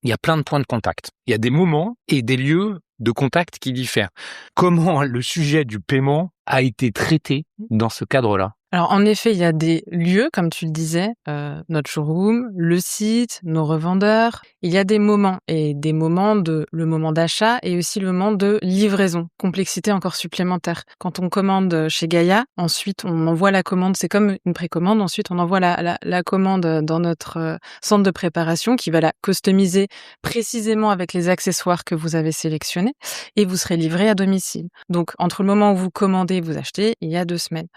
il y a plein de points de contact. Il y a des moments et des lieux de contact qui diffèrent. Comment le sujet du paiement a été traité dans ce cadre-là? Alors en effet, il y a des lieux, comme tu le disais, notre showroom, le site, nos revendeurs. Il y a des moments le moment d'achat et aussi le moment de livraison, complexité encore supplémentaire. Quand on commande chez Gaïa, ensuite on envoie la commande, c'est comme une précommande, ensuite on envoie la commande dans notre centre de préparation qui va la customiser précisément avec les accessoires que vous avez sélectionnés et vous serez livré à domicile. Donc entre le moment où vous commandez, vous achetez, il y a 2 semaines.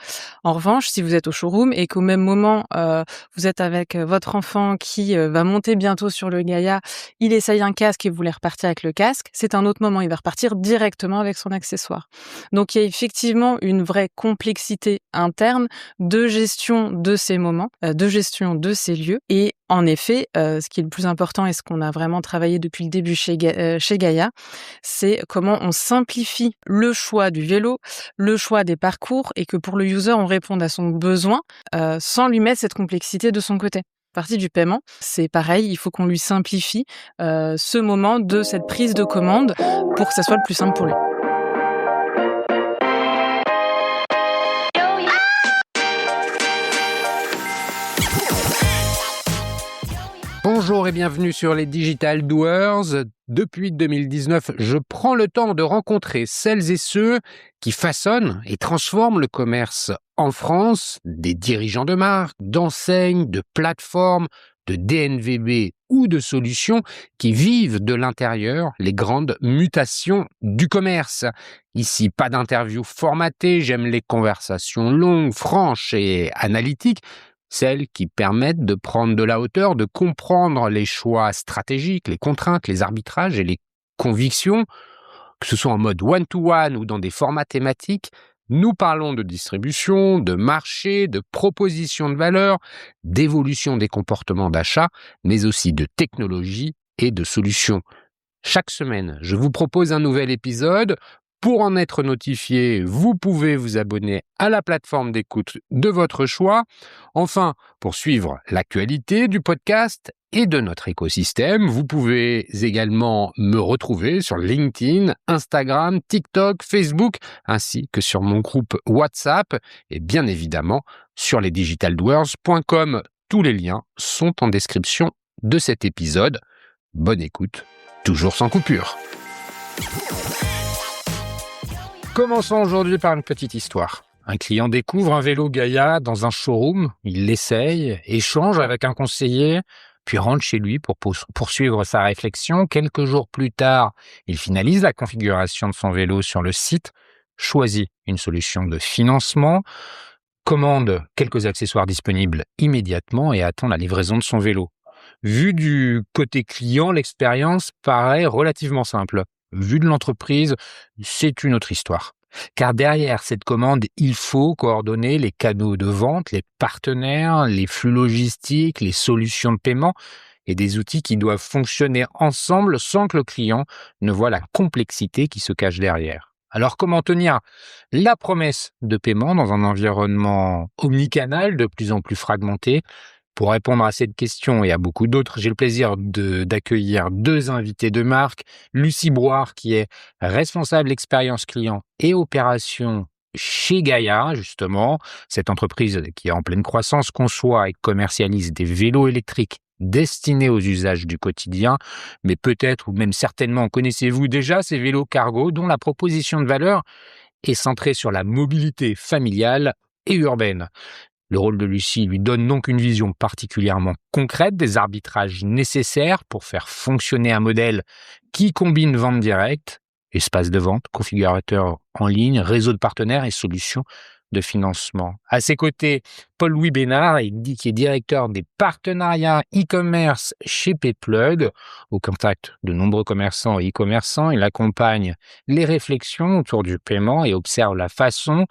En revanche, si vous êtes au showroom et qu'au même moment, vous êtes avec votre enfant qui va monter bientôt sur le Gaïa, il essaye un casque et vous voulez repartir avec le casque, c'est un autre moment. Il va repartir directement avec son accessoire. Donc, il y a effectivement une vraie complexité interne de gestion de ces moments, de gestion de ces lieux. Et en effet, ce qui est le plus important et ce qu'on a vraiment travaillé depuis le début chez Gaïa, c'est comment on simplifie le choix du vélo, le choix des parcours et que pour le user, on réponde à son besoin sans lui mettre cette complexité de son côté. Partie du paiement, c'est pareil, il faut qu'on lui simplifie ce moment de cette prise de commande pour que ça soit le plus simple pour lui. Bonjour et bienvenue sur les Digital Doers. Depuis 2019, je prends le temps de rencontrer celles et ceux qui façonnent et transforment le commerce en France, des dirigeants de marques, d'enseignes, de plateformes, de DNVB ou de solutions qui vivent de l'intérieur les grandes mutations du commerce. Ici, pas d'interview formatée, j'aime les conversations longues, franches et analytiques, celles qui permettent de prendre de la hauteur, de comprendre les choix stratégiques, les contraintes, les arbitrages et les convictions, que ce soit en mode one-to-one ou dans des formats thématiques. Nous parlons de distribution, de marché, de proposition de valeur, d'évolution des comportements d'achat, mais aussi de technologie et de solutions. Chaque semaine, je vous propose un nouvel épisode. Pour en être notifié, vous pouvez vous abonner à la plateforme d'écoute de votre choix. Enfin, pour suivre l'actualité du podcast et de notre écosystème, vous pouvez également me retrouver sur LinkedIn, Instagram, TikTok, Facebook, ainsi que sur mon groupe WhatsApp et bien évidemment sur lesdigitaldoers.com. Tous les liens sont en description de cet épisode. Bonne écoute, toujours sans coupure. Commençons aujourd'hui par une petite histoire. Un client découvre un vélo Gaïa dans un showroom, il l'essaye, échange avec un conseiller, puis rentre chez lui pour poursuivre sa réflexion. Quelques jours plus tard, il finalise la configuration de son vélo sur le site, choisit une solution de financement, commande quelques accessoires disponibles immédiatement et attend la livraison de son vélo. Vu du côté client, l'expérience paraît relativement simple. Vu de l'entreprise, c'est une autre histoire. Car derrière cette commande, il faut coordonner les canaux de vente, les partenaires, les flux logistiques, les solutions de paiement et des outils qui doivent fonctionner ensemble sans que le client ne voit la complexité qui se cache derrière. Alors comment tenir la promesse de paiement dans un environnement omnicanal de plus en plus fragmenté? Pour répondre à cette question et à beaucoup d'autres, j'ai le plaisir d'accueillir deux invités de marque. Lucie Brouard, qui est responsable expérience client et opération chez Gaïa, justement. Cette entreprise qui est en pleine croissance conçoit et commercialise des vélos électriques destinés aux usages du quotidien. Mais peut-être ou même certainement connaissez-vous déjà ces vélos cargo dont la proposition de valeur est centrée sur la mobilité familiale et urbaine. Le rôle de Lucie lui donne donc une vision particulièrement concrète des arbitrages nécessaires pour faire fonctionner un modèle qui combine vente directe, espace de vente, configurateur en ligne, réseau de partenaires et solutions de financement. À ses côtés, Paul-Louis Bénard, qui est directeur des partenariats e-commerce chez Payplug. Au contact de nombreux commerçants et e-commerçants, il accompagne les réflexions autour du paiement et observe la façon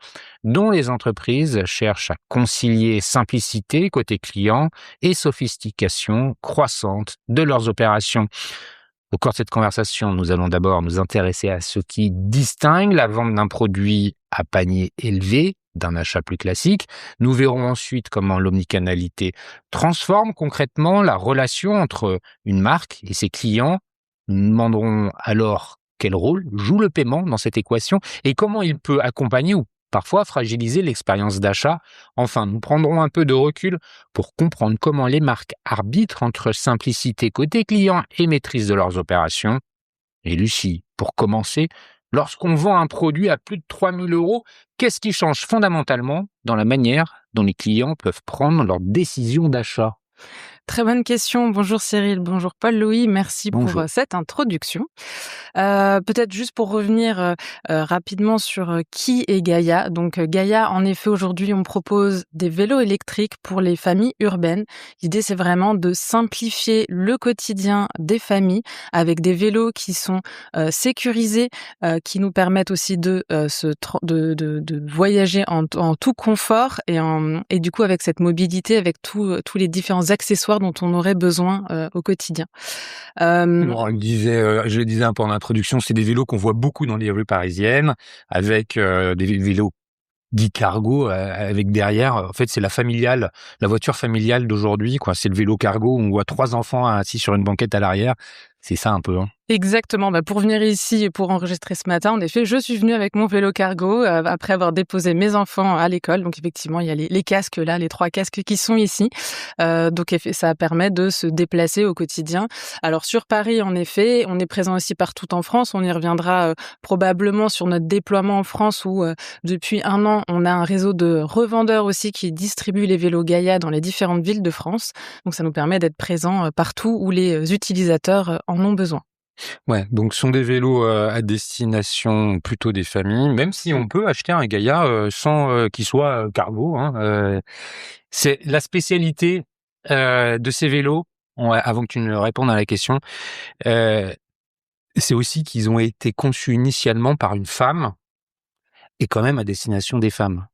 dont les entreprises cherchent à concilier simplicité côté client et sophistication croissante de leurs opérations. Au cours de cette conversation, nous allons d'abord nous intéresser à ce qui distingue la vente d'un produit à panier élevé d'un achat plus classique. Nous verrons ensuite comment l'omnicanalité transforme concrètement la relation entre une marque et ses clients. Nous nous demanderons alors quel rôle joue le paiement dans cette équation et comment il peut accompagner ou parfois fragiliser l'expérience d'achat. Enfin, nous prendrons un peu de recul pour comprendre comment les marques arbitrent entre simplicité côté client et maîtrise de leurs opérations. Et Lucie, pour commencer, lorsqu'on vend un produit à plus de 3000 euros, qu'est-ce qui change fondamentalement dans la manière dont les clients peuvent prendre leurs décisions d'achat? Très bonne question. Bonjour Cyril, bonjour Paul-Louis, merci pour Bonjour. cette introduction. Peut-être juste pour revenir rapidement sur qui est Gaïa. Donc Gaïa, en effet, aujourd'hui, on propose des vélos électriques pour les familles urbaines. L'idée, c'est vraiment de simplifier le quotidien des familles avec des vélos qui sont sécurisés, qui nous permettent aussi de voyager en tout confort et du coup avec cette mobilité, avec tous les différents accessoires dont on aurait besoin au quotidien. Bon, je le disais un peu en introduction, c'est des vélos qu'on voit beaucoup dans les rues parisiennes, avec des vélos dits cargo, avec derrière, en fait, c'est la voiture familiale d'aujourd'hui, quoi. C'est le vélo cargo où on voit 3 enfants assis sur une banquette à l'arrière. C'est ça un peu, hein. Exactement. Pour venir ici et pour enregistrer ce matin, en effet, je suis venue avec mon vélo cargo après avoir déposé mes enfants à l'école. Donc effectivement, il y a les casques là, les 3 casques qui sont ici. Donc ça permet de se déplacer au quotidien. Alors sur Paris, en effet, on est présent aussi partout en France. On y reviendra probablement sur notre déploiement en France où depuis 1 an, on a un réseau de revendeurs aussi qui distribuent les vélos Gaïa dans les différentes villes de France. Donc ça nous permet d'être présents partout où les utilisateurs en ont besoin. Ouais, donc ce sont des vélos à destination plutôt des familles, même si on peut acheter un Gaïa sans qu'il soit cargo, hein. C'est la spécialité de ces vélos, avant que tu ne répondes à la question, euh, c'est aussi qu'ils ont été conçus initialement par une femme et quand même à destination des femmes.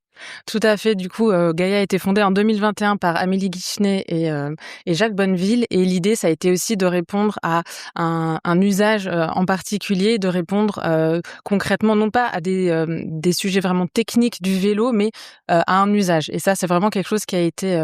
Tout à fait. Du coup, Gaïa a été fondée en 2021 par Amélie Guichenet et Jacques Bonneville. Et l'idée, ça a été aussi de répondre à un usage en particulier, de répondre concrètement, non pas à des sujets vraiment techniques du vélo, mais à un usage. Et ça, c'est vraiment quelque chose qui a été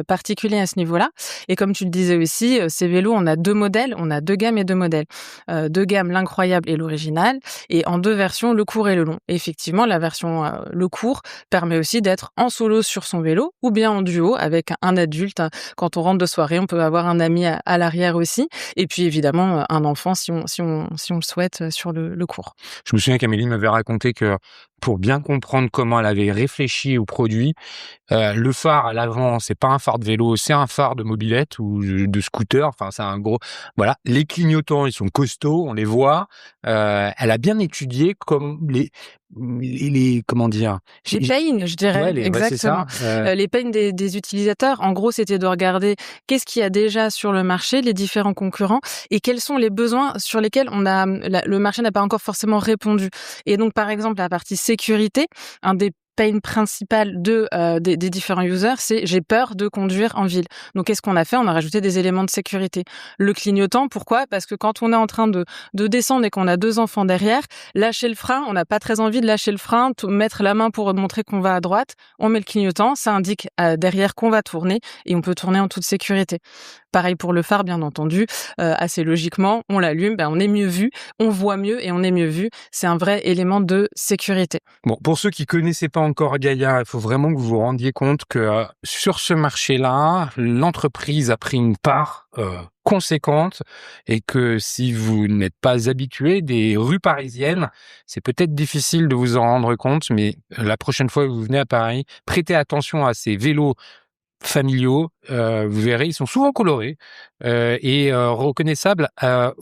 particulier à ce niveau-là. Et comme tu le disais aussi, ces vélos, on a 2 modèles, on a 2 gammes et 2 modèles. 2 gammes, l'incroyable et l'original, et en 2 versions, le court et le long. Et effectivement, la version le court permet aussi d'être en solo sur son vélo ou bien en duo avec un adulte. Quand on rentre de soirée, on peut avoir un ami à l'arrière aussi. Et puis évidemment, un enfant si on le souhaite sur le court. Je me souviens qu'Amélie m'avait raconté que pour bien comprendre comment elle avait réfléchi au produit, le phare à l'avant, c'est pas un phare de vélo, c'est un phare de mobilette ou de scooter. Enfin, c'est un gros. Voilà. Les clignotants, ils sont costauds, on les voit. Elle a bien étudié comme comment dire. Les pains, je dirais, Ouais, c'est ça. exactement. Les pains des utilisateurs, en gros, c'était de regarder qu'est-ce qu'il y a déjà sur le marché, les différents concurrents, et quels sont les besoins sur lesquels le marché n'a pas encore forcément répondu. Et donc, par exemple, la partie sécurité, un des pain principal des différents users, c'est j'ai peur de conduire en ville. Donc qu'est-ce qu'on a fait? On a rajouté des éléments de sécurité. Le clignotant, pourquoi? Parce que quand on est en train de descendre et qu'on a 2 enfants derrière, lâcher le frein, on n'a pas très envie de lâcher le frein, mettre la main pour montrer qu'on va à droite, on met le clignotant, ça indique derrière qu'on va tourner et on peut tourner en toute sécurité. Pareil pour le phare, bien entendu, assez logiquement, on l'allume, on est mieux vu, on voit mieux et on est mieux vu. C'est un vrai élément de sécurité. Bon, pour ceux qui connaissaient pas encore Gaïa, il faut vraiment que vous vous rendiez compte que sur ce marché-là, l'entreprise a pris une part conséquente et que si vous n'êtes pas habitué des rues parisiennes, c'est peut-être difficile de vous en rendre compte, mais la prochaine fois que vous venez à Paris, prêtez attention à ces vélos familiaux, vous verrez, ils sont souvent colorés et reconnaissables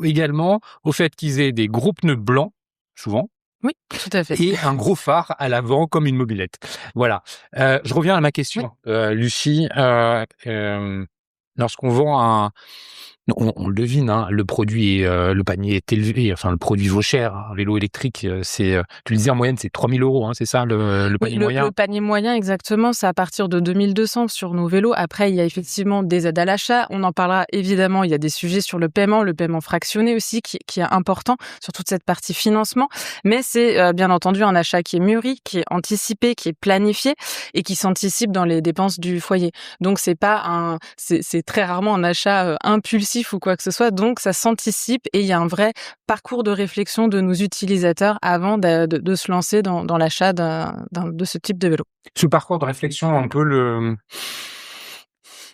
également au fait qu'ils aient des gros pneus blancs, souvent, Oui, tout à fait. et un gros phare à l'avant comme une mobilette. Voilà. Je reviens à ma question, Lucie. Lorsqu'on vend On le devine, hein, le produit le panier est élevé, enfin le produit vaut cher, hein. Un vélo électrique, tu le disais en moyenne, c'est 3 000 €, hein, c'est ça le Oui, panier le moyen? panier moyen exactement, c'est à partir de 2 200 sur nos vélos. Après, il y a effectivement des aides à l'achat. On en parlera évidemment, il y a des sujets sur le paiement fractionné aussi qui est important sur toute cette partie financement. Mais c'est, bien entendu un achat qui est mûri, qui est anticipé, qui est planifié et qui s'anticipe dans les dépenses du foyer. Donc c'est très rarement un achat, impulsif ou quoi que ce soit, donc ça s'anticipe et il y a un vrai parcours de réflexion de nos utilisateurs avant de se lancer dans l'achat de ce type de vélo. Ce parcours de réflexion, on peut le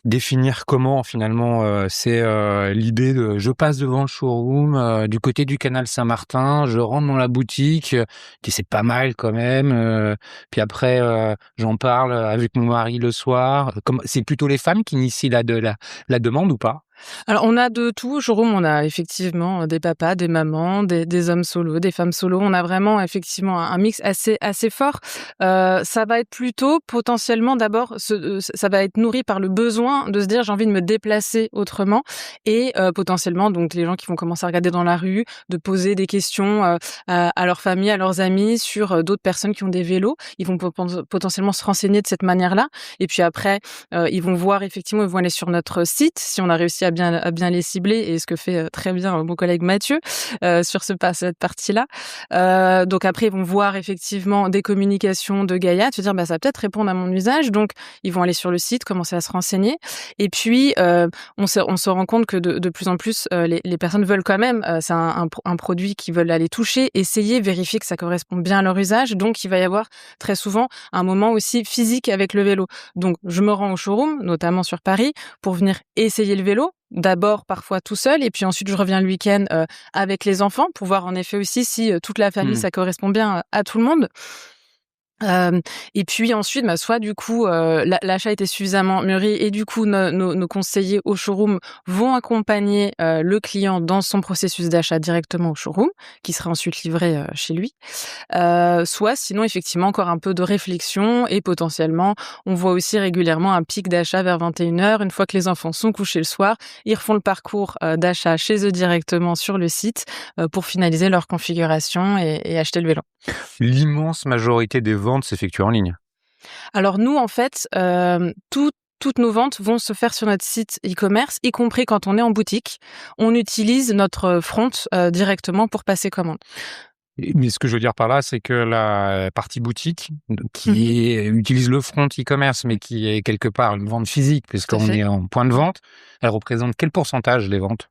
définir comment finalement? C'est, l'idée de je passe devant le showroom, du côté du canal Saint-Martin, je rentre dans la boutique, dis: «C'est pas mal quand même», puis après, j'en parle avec mon mari le soir. C'est plutôt les femmes qui initient la demande ou pas? Alors, on a de tout. Au showroom, on a effectivement des papas, des mamans, des hommes solos, des femmes solos. On a vraiment effectivement un mix assez fort. Ça va être plutôt potentiellement d'abord ça va être nourri par le besoin de se dire: «J'ai envie de me déplacer autrement» et potentiellement donc les gens qui vont commencer à regarder dans la rue, de poser des questions, à leur famille, à leurs amis sur, d'autres personnes qui ont des vélos. Ils vont potentiellement se renseigner de cette manière-là et puis après, ils vont voir effectivement, ils vont aller sur notre site si on a réussi à bien les cibler et ce que fait, très bien, mon collègue Mathieu, sur cette partie-là. Donc après, ils vont voir effectivement des communications de Gaïa, de se dire: «Bah, ça va peut-être répondre à mon usage», donc ils vont aller sur le site, commencer à se renseigner et puis, on se rend compte que de plus en plus, les personnes veulent quand même, c'est un produit qu'ils veulent aller toucher, essayer, vérifier que ça correspond bien à leur usage, donc il va y avoir très souvent un moment aussi physique avec le vélo. Donc je me rends au showroom, notamment sur Paris, pour venir essayer le vélo. D'abord, parfois tout seul et puis ensuite je reviens le week-end, avec les enfants pour voir en effet aussi si, toute la famille, Mmh. ça correspond bien, à tout le monde. Hem Et puis ensuite, bah, soit du coup, l'achat était suffisamment mûri et du coup nos conseillers au showroom vont accompagner, le client dans son processus d'achat directement au showroom, qui sera ensuite livré, chez lui. Soit sinon effectivement encore un peu de réflexion et potentiellement, on voit aussi régulièrement un pic d'achat vers 21h. Une fois que les enfants sont couchés le soir, ils refont le parcours, d'achat chez eux directement sur le site, pour finaliser leur configuration et acheter le vélo. L'immense majorité des ventes s'effectuent en ligne. Alors nous, en fait, toutes nos ventes vont se faire sur notre site e-commerce, y compris quand on est en boutique. On utilise notre front, directement pour passer commande. Mais ce que je veux dire par là, c'est que la partie boutique, Mmh. utilise le front e-commerce, mais qui est quelque part une vente physique, Tout à puisqu'on fait. est en point de vente, elle représente quel pourcentage des ventes?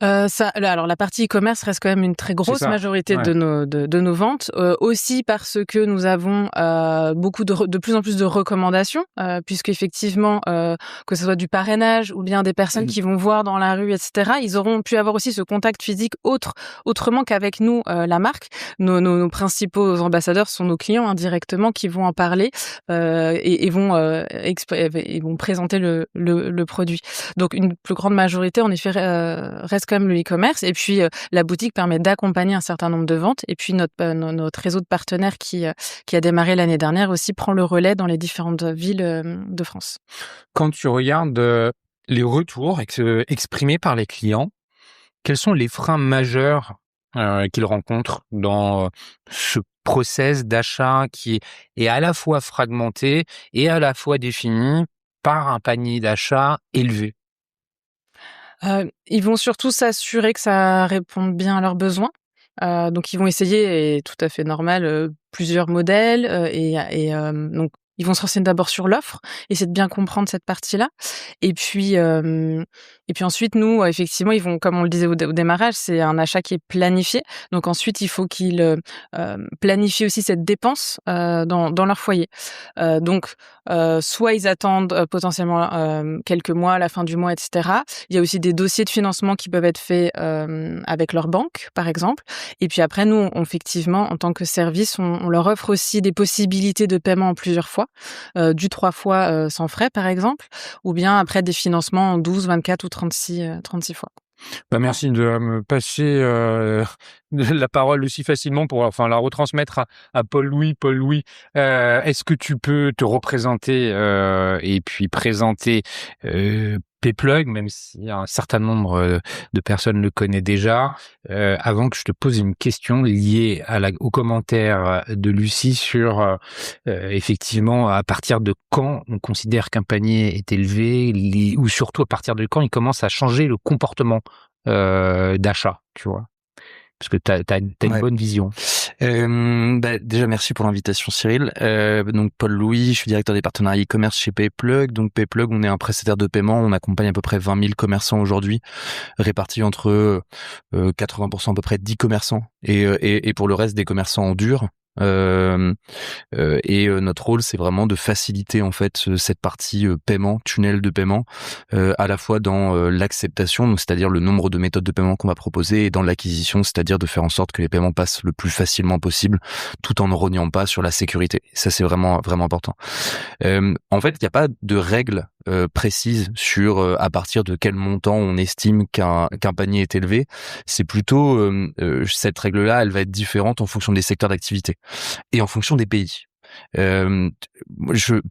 Ça là, alors la partie e-commerce reste quand même une très C'est grosse ça, majorité ouais. de nos ventes, aussi parce que nous avons, beaucoup de plus en plus de recommandations, puisqu'effectivement, que ce soit du parrainage ou bien des personnes Mmh. qui vont voir dans la rue et cetera, ils auront pu avoir aussi ce contact physique autrement qu'avec nous, la marque. Nos principaux ambassadeurs sont nos clients, hein, directement qui vont en parler, et vont présenter le produit. Donc une plus grande majorité en effet reste quand même le e-commerce et puis, la boutique permet d'accompagner un certain nombre de ventes et puis notre réseau de partenaires qui a démarré l'année dernière aussi prend le relais dans les différentes villes, de France. Quand tu regardes, les retours exprimés par les clients, quels sont les freins majeurs, qu'ils rencontrent dans, ce process d'achat qui est à la fois fragmenté et à la fois défini par un panier d'achat élevé? Ils vont surtout s'assurer que ça réponde bien à leurs besoins. Donc ils vont essayer et tout à fait normal, plusieurs modèles, donc ils vont se renseigner d'abord sur l'offre, essayer de bien comprendre cette partie-là et puis ensuite nous, effectivement, ils vont comme on le disait au démarrage, c'est un achat qui est planifié. Donc ensuite, il faut qu'ils, planifient aussi cette dépense, dans leur foyer. Donc soit ils attendent, potentiellement, quelques mois, à la fin du mois et cetera. Il y a aussi des dossiers de financement qui peuvent être faits, avec leur banque, par exemple. Et puis après, nous, effectivement, en tant que service, on leur offre aussi des possibilités de paiement en plusieurs fois, du 3 fois, sans frais, par exemple, ou bien après des financements en 12, 24 ou 36 fois. Bah, merci de me passer, la parole aussi facilement pour, enfin, la retransmettre à Paul Louis. Paul Louis, est-ce que tu peux te représenter, et puis présenter, Payplug, même si un certain nombre de personnes le connaissent déjà. Avant que je te pose une question liée au commentaire de Lucie sur effectivement à partir de quand on considère qu'un panier est élevé, ou surtout à partir de quand il commence à changer le comportement d'achat, tu vois. Parce que t'as une bonne vision. Déjà, merci pour l'invitation, Cyril. Donc, Paul Louis, je suis directeur des partenariats e-commerce chez Payplug. Donc, Payplug, on est un prestataire de paiement. On accompagne à peu près 20 000 commerçants aujourd'hui, répartis entre 80% à peu près d'e-commerçants et pour le reste des commerçants en dur. Notre rôle, c'est vraiment de faciliter en fait cette partie paiement, tunnel de paiement, à la fois dans l'acceptation, donc c'est-à-dire le nombre de méthodes de paiement qu'on va proposer, et dans l'acquisition, c'est-à-dire de faire en sorte que les paiements passent le plus facilement possible, tout en ne rognant pas sur la sécurité. Ça, c'est vraiment vraiment important. En fait, il n'y a pas de règle précise sur à partir de quel montant on estime qu'un panier est élevé. C'est plutôt cette règle-là, elle va être différente en fonction des secteurs d'activité et en fonction des pays.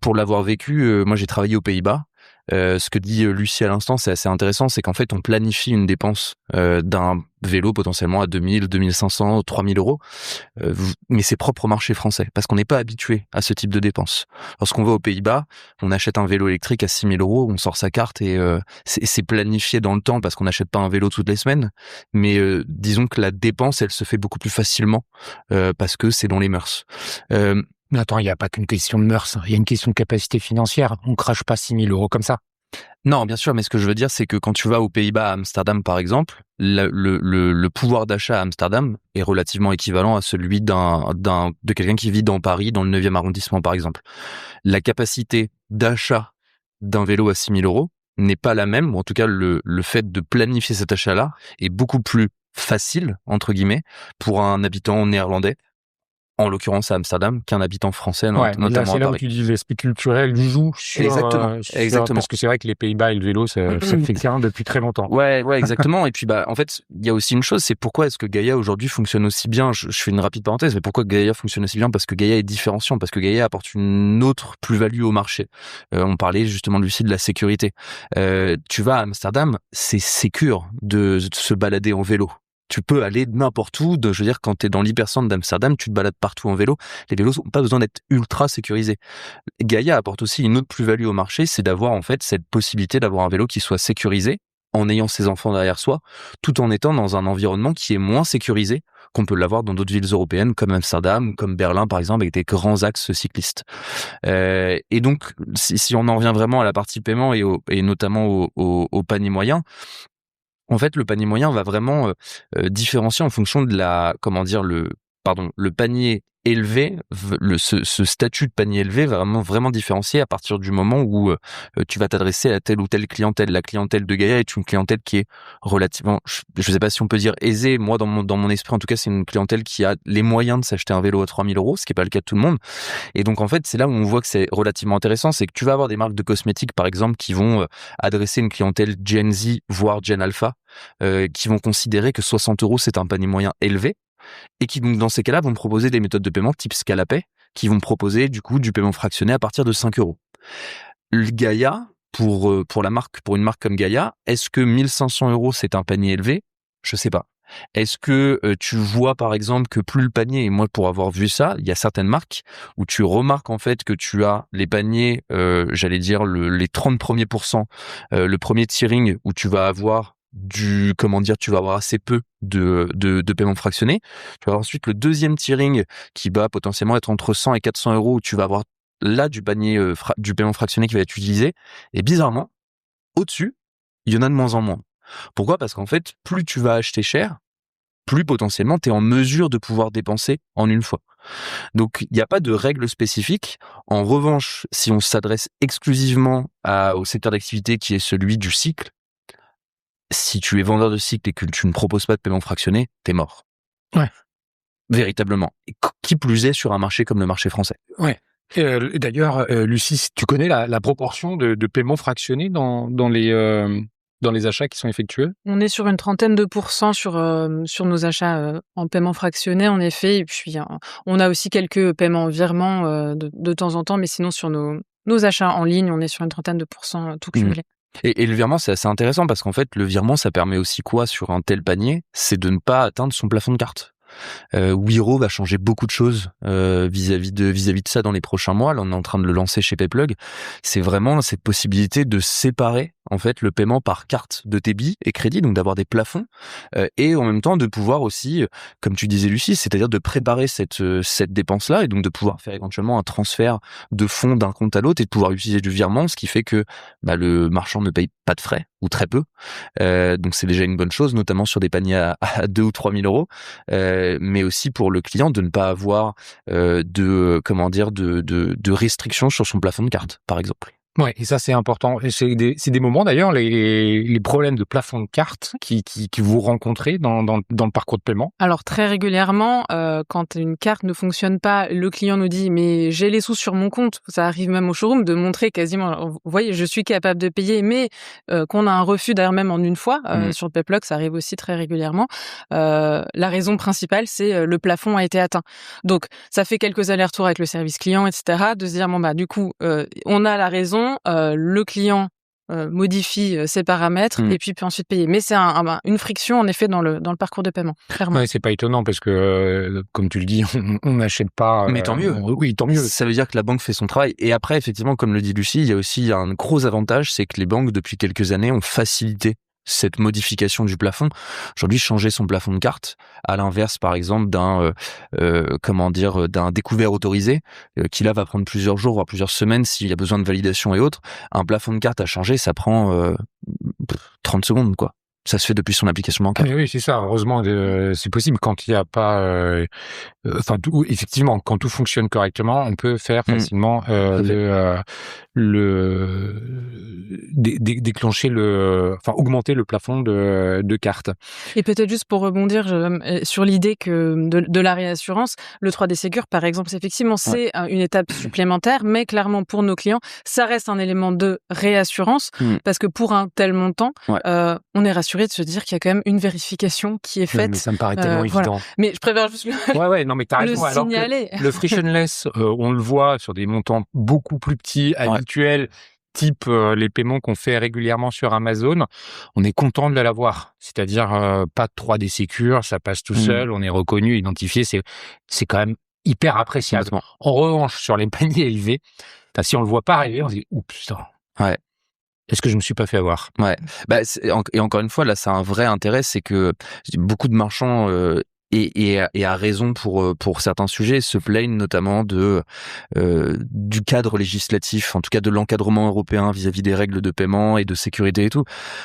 Pour l'avoir vécu, moi j'ai travaillé aux Pays-Bas. Ce que dit Lucie à l'instant, c'est assez intéressant, c'est qu'en fait on planifie une dépense d'un vélo potentiellement à 2000, 2500, 3000 euros, mais c'est propre au marché français, parce qu'on n'est pas habitué à ce type de dépenses. Lorsqu'on va aux Pays-Bas, on achète un vélo électrique à 6000 euros, on sort sa carte et c'est planifié dans le temps parce qu'on n'achète pas un vélo toutes les semaines, mais disons que la dépense, elle se fait beaucoup plus facilement parce que c'est dans les mœurs. Mais attends, il n'y a pas qu'une question de mœurs, il y a une question de capacité financière. On crache pas 6 000 euros comme ça. Non, bien sûr, mais ce que je veux dire, c'est que quand tu vas aux Pays-Bas, à Amsterdam par exemple, le pouvoir d'achat à Amsterdam est relativement équivalent à celui de quelqu'un qui vit dans Paris, dans le 9e arrondissement par exemple. La capacité d'achat d'un vélo à 6 000 euros n'est pas la même, ou en tout cas le fait de planifier cet achat-là est beaucoup plus facile, entre guillemets, pour un habitant néerlandais, en l'occurrence à Amsterdam, qu'un habitant français, notamment là, c'est là à où Paris. tu dis l'aspect culturel joue sur... Exactement. Parce que c'est vrai que les Pays-Bas et le vélo, ça fait qu'un depuis très longtemps. Ouais, exactement. Et puis, en fait, il y a aussi une chose, c'est pourquoi est-ce que Gaïa aujourd'hui fonctionne aussi bien. Je fais une rapide parenthèse, mais pourquoi Gaïa fonctionne aussi bien? Parce que Gaïa est différenciant, parce que Gaïa apporte une autre plus-value au marché. On parlait justement, Lucie, de la sécurité. Tu vas à Amsterdam, c'est sécure de se balader en vélo. Tu peux aller n'importe où. Je veux dire, quand tu es dans l'hypercentre d'Amsterdam, tu te balades partout en vélo. Les vélos n'ont pas besoin d'être ultra sécurisés. Gaïa apporte aussi une autre plus-value au marché, c'est d'avoir en fait cette possibilité d'avoir un vélo qui soit sécurisé en ayant ses enfants derrière soi, tout en étant dans un environnement qui est moins sécurisé qu'on peut l'avoir dans d'autres villes européennes comme Amsterdam ou comme Berlin par exemple, avec des grands axes cyclistes. Et donc, si on en revient vraiment à la partie paiement et notamment au panier moyen, en fait, le panier moyen va vraiment différencier en fonction de le panier élevé, ce statut de panier élevé va vraiment différencier à partir du moment où tu vas t'adresser à telle ou telle clientèle. La clientèle de Gaïa est une clientèle qui est relativement, je sais pas si on peut dire aisée. Moi, dans mon esprit, en tout cas, c'est une clientèle qui a les moyens de s'acheter un vélo à 3 000 euros, ce qui est pas le cas de tout le monde. Et donc, en fait, c'est là où on voit que c'est relativement intéressant, c'est que tu vas avoir des marques de cosmétiques, par exemple, qui vont adresser une clientèle Gen Z, voire Gen Alpha, qui vont considérer que 60 euros, c'est un panier moyen élevé, et qui, donc, dans ces cas-là, vont proposer des méthodes de paiement type Scalapay, qui vont proposer, du coup, du paiement fractionné à partir de 5 euros. Le Gaïa, pour une marque comme Gaïa, est-ce que 1500 euros, c'est un panier élevé? Je sais pas. Est-ce que tu vois par exemple que plus le panier, et moi pour avoir vu ça, il y a certaines marques où tu remarques en fait que tu as les paniers, j'allais dire les 30 premiers pourcents, le premier tiering où tu vas avoir tu vas avoir assez peu de paiement fractionné. Tu vas avoir ensuite le deuxième tiering qui va potentiellement être entre 100 et 400 euros où tu vas avoir là du panier du paiement fractionné qui va être utilisé. Et bizarrement, au-dessus, il y en a de moins en moins. Pourquoi? Parce qu'en fait, plus tu vas acheter cher, plus potentiellement tu es en mesure de pouvoir dépenser en une fois. Donc, il n'y a pas de règle spécifique. En revanche, si on s'adresse exclusivement au secteur d'activité qui est celui du cycle, si tu es vendeur de cycle et que tu ne proposes pas de paiement fractionné, t'es mort. Ouais. Véritablement. Et qui plus est sur un marché comme le marché français. Ouais. D'ailleurs, Lucie, tu connais la proportion de paiements fractionnés dans les achats qui sont effectués? On est sur une 30% sur nos achats en paiement fractionné, en effet. Et puis, on a aussi quelques paiements en virement de temps en temps, mais sinon, sur nos achats en ligne, on est sur une 30% tout cumulé. Et le virement, c'est assez intéressant parce qu'en fait, le virement, ça permet aussi quoi sur un tel panier? C'est de ne pas atteindre son plafond de carte. Wero va changer beaucoup de choses vis-à-vis de ça dans les prochains mois. Là, on est en train de le lancer chez Payplug. C'est vraiment cette possibilité de séparer en fait le paiement par carte de débit et crédit, donc d'avoir des plafonds et en même temps de pouvoir aussi, comme tu disais Lucie, c'est-à-dire de préparer cette dépense-là et donc de pouvoir faire éventuellement un transfert de fonds d'un compte à l'autre et de pouvoir utiliser du virement, ce qui fait que le marchand ne paye pas de frais ou très peu. Donc c'est déjà une bonne chose, notamment sur des paniers à 2 ou 3 000 euros. Mais aussi pour le client de ne pas avoir de restrictions sur son plafond de carte, par exemple. Ouais, et ça c'est important. Et c'est des moments d'ailleurs, les problèmes de plafond de carte qui vous rencontrez dans le parcours de paiement. Alors très régulièrement, quand une carte ne fonctionne pas, le client nous dit: «Mais j'ai les sous sur mon compte». Ça arrive même au showroom de montrer quasiment: «Alors, vous voyez, je suis capable de payer», mais qu'on a un refus d'ailleurs même en une fois. Sur le Payplug, ça arrive aussi très régulièrement. La raison principale, c'est le plafond a été atteint. Donc ça fait quelques allers-retours avec le service client, et cetera, de se dire: «Bon du coup, on a la raison, le client modifie ses paramètres et puis peut ensuite payer». Mais c'est une friction en effet dans le parcours de paiement, clairement. Ouais, c'est pas étonnant parce que comme tu le dis, on n'achète pas. Mais tant mieux. Oui, tant mieux. Ça veut dire que la banque fait son travail. Et après, effectivement, comme le dit Lucie, il y a aussi un gros avantage, c'est que les banques depuis quelques années ont facilité cette modification du plafond. Aujourd'hui, changer son plafond de carte, à l'inverse, par exemple, d'un découvert autorisé, qui là va prendre plusieurs jours, voire plusieurs semaines s'il y a besoin de validation et autres. Un plafond de carte à changer, ça prend 30 secondes, quoi. Ça se fait depuis son application bancaire. Oui, c'est ça. Heureusement, c'est possible quand il n'y a pas. Effectivement, quand tout fonctionne correctement, on peut faire facilement déclencher augmenter le plafond de carte. Et peut-être juste pour rebondir sur l'idée que de la réassurance, le 3D Secure, par exemple, effectivement, c'est une étape supplémentaire, mais clairement pour nos clients, ça reste un élément de réassurance parce que pour un tel montant, on est rassuré de se dire qu'il y a quand même une vérification qui est faite. Mais ça me paraît tellement évident. Mais je préfère juste non, mais t'as raison. Alors que le frictionless, on le voit sur des montants beaucoup plus petits, habituels, type les paiements qu'on fait régulièrement sur Amazon, on est content de l'avoir. C'est-à-dire pas de 3D Secure, ça passe tout seul, on est reconnu, identifié, c'est quand même hyper appréciable. Exactement. En revanche, sur les paniers élevés, si on le voit pas arriver, on se dit « Ouh, putain ». Est-ce que je me suis pas fait avoir? Ouais. Et encore une fois, là, ça a un vrai intérêt, c'est que beaucoup de marchands et à raison pour certains sujets se plaignent notamment du cadre législatif, en tout cas de l'encadrement européen vis-à-vis des règles de paiement et de sécurité et tout.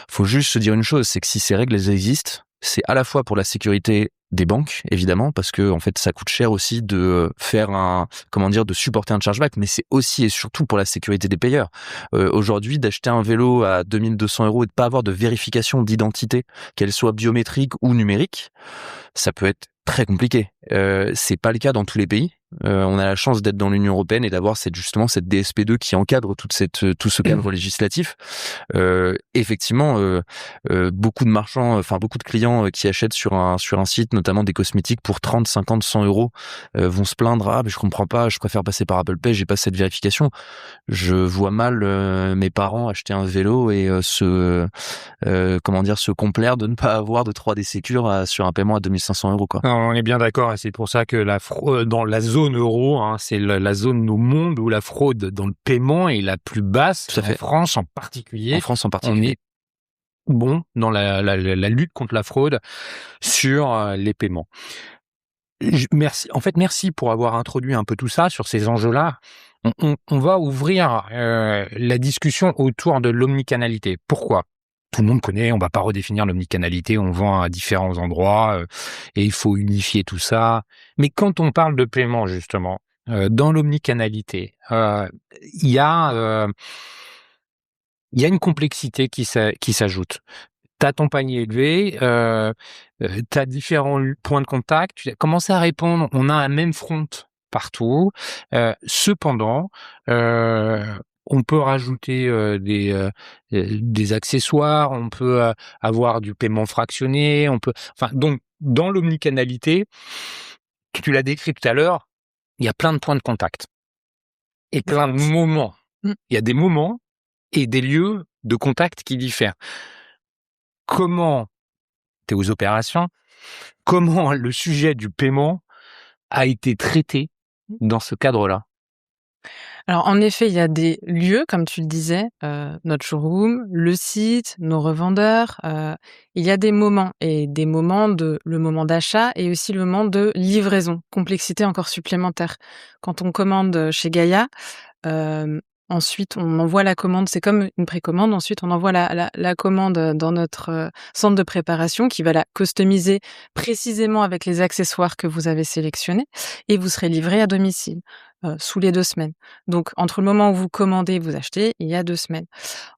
Faut juste se dire une chose, c'est que si ces règles elles existent, c'est à la fois pour la sécurité des banques, évidemment, parce que en fait ça coûte cher aussi de faire de supporter un chargeback, mais c'est aussi et surtout pour la sécurité des payeurs. Aujourd'hui, d'acheter un vélo à 2200 € et de pas avoir de vérification d'identité, qu'elle soit biométrique ou numérique, ça peut être très compliqué. C'est pas le cas dans tous les pays. On a la chance d'être dans l'Union européenne et d'avoir cette DSP2 qui encadre tout ce cadre législatif. Effectivement, beaucoup de marchands, beaucoup de clients qui achètent sur un site, notamment des cosmétiques pour 30, 50, 100 € vont se plaindre. Mais je comprends pas, je préfère passer par Apple Pay, j'ai pas cette vérification. Je vois mal mes parents acheter un vélo et se complaire de ne pas avoir de 3D Secure sur un paiement à 2500 €, quoi. Non, on est bien d'accord, et c'est pour ça que la fraude dans la zone euro, c'est la zone au monde où la fraude dans le paiement est la plus basse. Tout à fait. En France en particulier. On est bon dans la lutte contre la fraude sur les paiements. Merci pour avoir introduit un peu tout ça sur ces enjeux-là. On va ouvrir la discussion autour de l'omnicanalité. Pourquoi? Tout le monde connaît, on va pas redéfinir l'omnicanalité, on vend à différents endroits et il faut unifier tout ça. Mais quand on parle de paiement, justement, dans l'omnicanalité, il y a une complexité qui s'ajoute. T'as ton panier élevé, t'as différents points de contact, tu as commencé à répondre, on a un même front partout. Cependant, on peut rajouter des accessoires, on peut avoir du paiement fractionné, donc dans l'omnicanalité, tu l'as décrit tout à l'heure, il y a plein de points de contact et plein de moments. Il y a des moments et des lieux de contact qui diffèrent. Comment, tu es aux opérations, comment le sujet du paiement a été traité dans ce cadre-là? Alors en effet, il y a des lieux, comme tu le disais, notre showroom, le site, nos revendeurs, il y a des moments et des moments de le moment d'achat et aussi le moment de livraison, complexité encore supplémentaire. Quand on commande chez Gaïa, ensuite on envoie la commande, c'est comme une précommande, ensuite on envoie la commande, dans notre, centre de préparation qui va la customiser précisément avec les accessoires que vous avez sélectionnés et vous serez livré à domicile, sous les 2 semaines. Donc entre le moment où vous commandez et vous achetez, il y a 2 semaines.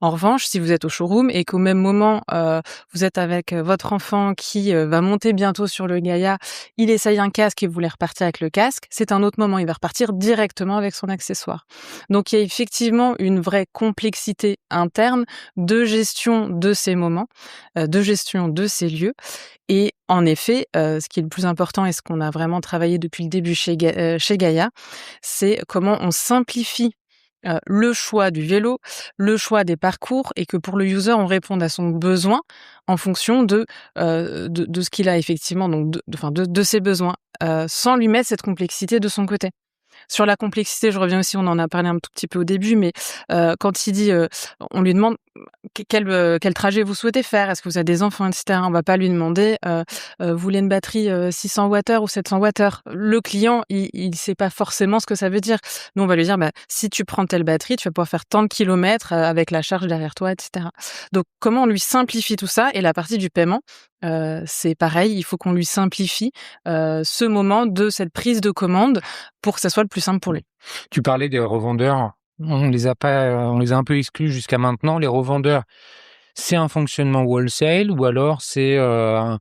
En revanche, si vous êtes au showroom et qu'au même moment, vous êtes avec, votre enfant qui, va monter bientôt sur le Gaïa, il essaye un casque et vous voulez repartir avec le casque, c'est un autre moment, il va repartir directement avec son accessoire. Donc il y a effectivement une vraie complexité interne de gestion de ces moments, de gestion de ces lieux et en effet, ce qui est le plus important et ce qu'on a vraiment travaillé depuis le début chez Gaïa, c'est comment on simplifie, le choix du vélo, le choix des parcours et que pour le user, on réponde à son besoin en fonction de ce qu'il a effectivement donc de ses besoins, sans lui mettre cette complexité de son côté. Sur la complexité, je reviens aussi, on en a parlé un tout petit peu au début, mais quand il dit, on lui demande quel trajet vous souhaitez faire, est-ce que vous avez des enfants, et cetera. On va pas lui demander, vous voulez une batterie 600 Wh ou 700 Wh. Le client, il sait pas forcément ce que ça veut dire. Nous, on va lui dire, bah, si tu prends telle batterie, tu vas pouvoir faire tant de kilomètres avec la charge derrière toi, et cetera. Donc, comment on lui simplifie tout ça? Et la partie du paiement, c'est pareil, il faut qu'on lui simplifie ce moment de cette prise de commande pour que ça soit le plus simple pour lui. Tu parlais des revendeurs, on les a un peu exclus jusqu'à maintenant. Les revendeurs, c'est un fonctionnement wholesale ou alors c'est un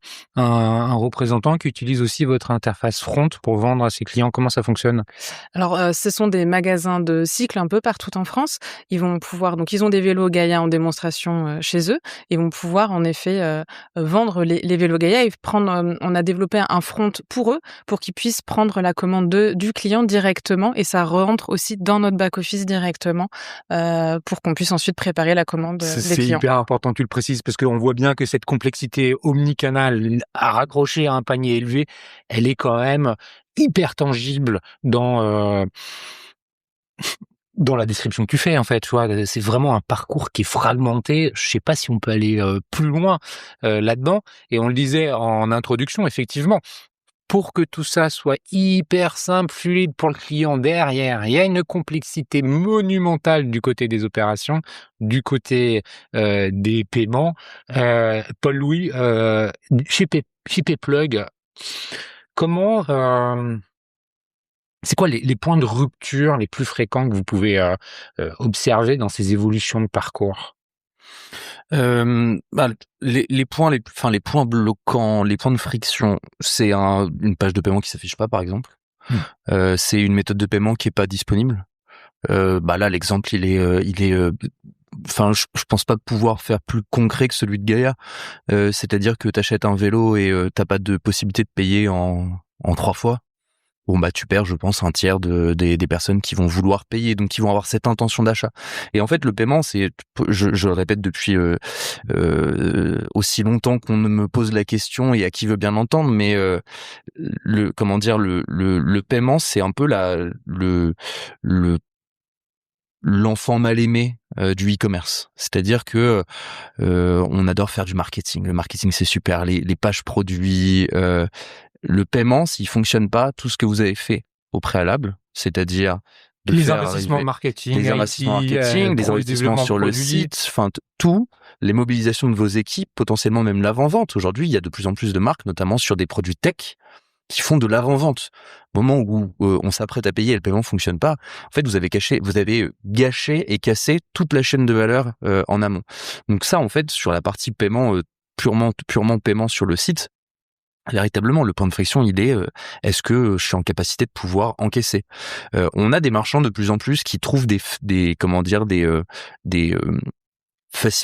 représentant qui utilise aussi votre interface front pour vendre à ses clients? Comment ça fonctionne? Alors, ce sont des magasins de cycles un peu partout en France. Ils vont pouvoir donc ils ont des vélos Gaïa en démonstration, chez eux et vont pouvoir en effet, vendre les vélos Gaïa et prendre, on a développé un front pour eux, pour qu'ils puissent prendre la commande du client directement et ça rentre aussi dans notre back office directement, pour qu'on puisse ensuite préparer la commande, des C'est clients. hyper important, tu le précises, parce qu'on voit bien que cette complexité omnicanale à raccrocher à un panier élevé, elle est quand même hyper tangible dans la description que tu fais, en fait, tu vois. C'est vraiment un parcours qui est fragmenté. Je sais pas si on peut aller plus loin là-dedans. Et on le disait en introduction, effectivement, pour que tout ça soit hyper simple, fluide pour le client derrière, il y a une complexité monumentale du côté des opérations, du côté des paiements. Paul-Louis, chez Payplug, comment c'est quoi les points de rupture les plus fréquents que vous pouvez observer dans ces évolutions de parcours? Bah, les points les points bloquants, les points de friction, c'est une page de paiement qui s'affiche pas, par exemple. C'est une méthode de paiement qui est pas disponible. Bah là, l'exemple, enfin, je pense pas pouvoir faire plus concret que celui de Gaïa. C'est-à-dire que t'achètes un vélo et t'as pas de possibilité de payer en 3 fois. Bon bah tu perds, je pense, un tiers des personnes qui vont vouloir payer, donc qui vont avoir cette intention d'achat. Et en fait, le paiement, je le répète depuis aussi longtemps qu'on me pose la question et à qui veut bien l'entendre, mais le paiement, c'est un peu l'enfant mal aimé du e-commerce. C'est-à-dire que on adore faire du marketing. Le marketing, c'est super. Les pages produits. Le paiement, s'il fonctionne pas, tout ce que vous avez fait au préalable, c'est-à-dire Les investissements marketing, les investissements marketing, les investissements sur le site, enfin tout, les mobilisations de vos équipes, potentiellement même l'avant-vente. Aujourd'hui, il y a de plus en plus de marques, notamment sur des produits tech, qui font de l'avant-vente. Au moment où on s'apprête à payer et le paiement fonctionne pas, en fait, vous avez gâché et cassé toute la chaîne de valeur en amont. Donc ça, en fait, sur la partie paiement purement paiement sur le site, véritablement, le point de friction, il est est-ce que je suis en capacité de pouvoir encaisser. On a des marchands de plus en plus qui trouvent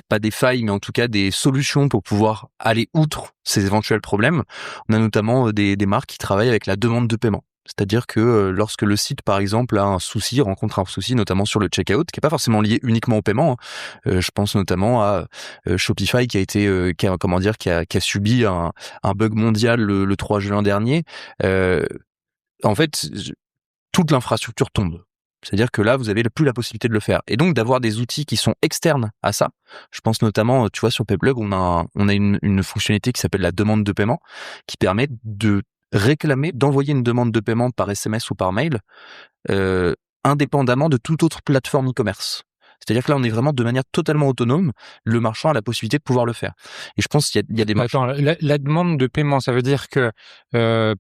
pas des failles, mais en tout cas des solutions pour pouvoir aller outre ces éventuels problèmes. On a notamment des marques qui travaillent avec la demande de paiement. C'est-à-dire que lorsque le site, par exemple, rencontre un souci, notamment sur le checkout, qui est pas forcément lié uniquement au paiement. Je pense notamment à Shopify qui a subi un bug mondial le 3 juin dernier. En fait, toute l'infrastructure tombe. C'est-à-dire que là, vous avez plus la possibilité de le faire. Et donc, d'avoir des outils qui sont externes à ça. Je pense notamment, tu vois, sur Payplug, on a une fonctionnalité qui s'appelle la demande de paiement, qui permet d'envoyer une demande de paiement par SMS ou par mail, indépendamment de toute autre plateforme e-commerce. C'est-à-dire que là, on est vraiment de manière totalement autonome. Le marchand a la possibilité de pouvoir le faire. Et je pense qu'il y a des marchands. Attends, la demande de paiement, ça veut dire que,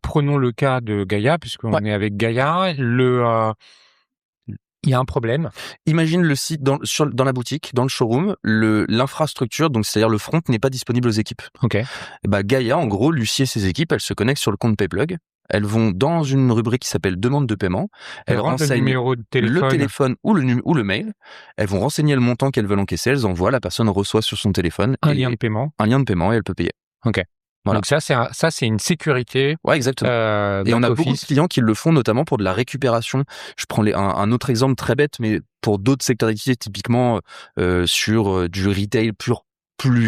prenons le cas de Gaïa, puisqu'on est avec Gaïa, il y a un problème. Imagine le site dans la boutique, dans le showroom, l'infrastructure, donc c'est-à-dire le front, n'est pas disponible aux équipes. Ok. Et Gaïa, en gros, Lucie et ses équipes, elles se connectent sur le compte Payplug. Elles vont dans une rubrique qui s'appelle demande de paiement. Elles renseignent le numéro de téléphone, le téléphone ou le mail. Elles vont renseigner le montant qu'elles veulent encaisser. Elles envoient, la personne reçoit sur son téléphone un lien de paiement et elle peut payer. Ok. Voilà. Donc ça c'est une sécurité. Ouais, exactement. Et on a beaucoup de clients qui le font, notamment pour de la récupération. Je prends un autre exemple très bête, mais pour d'autres secteurs d'activité, typiquement sur du retail plus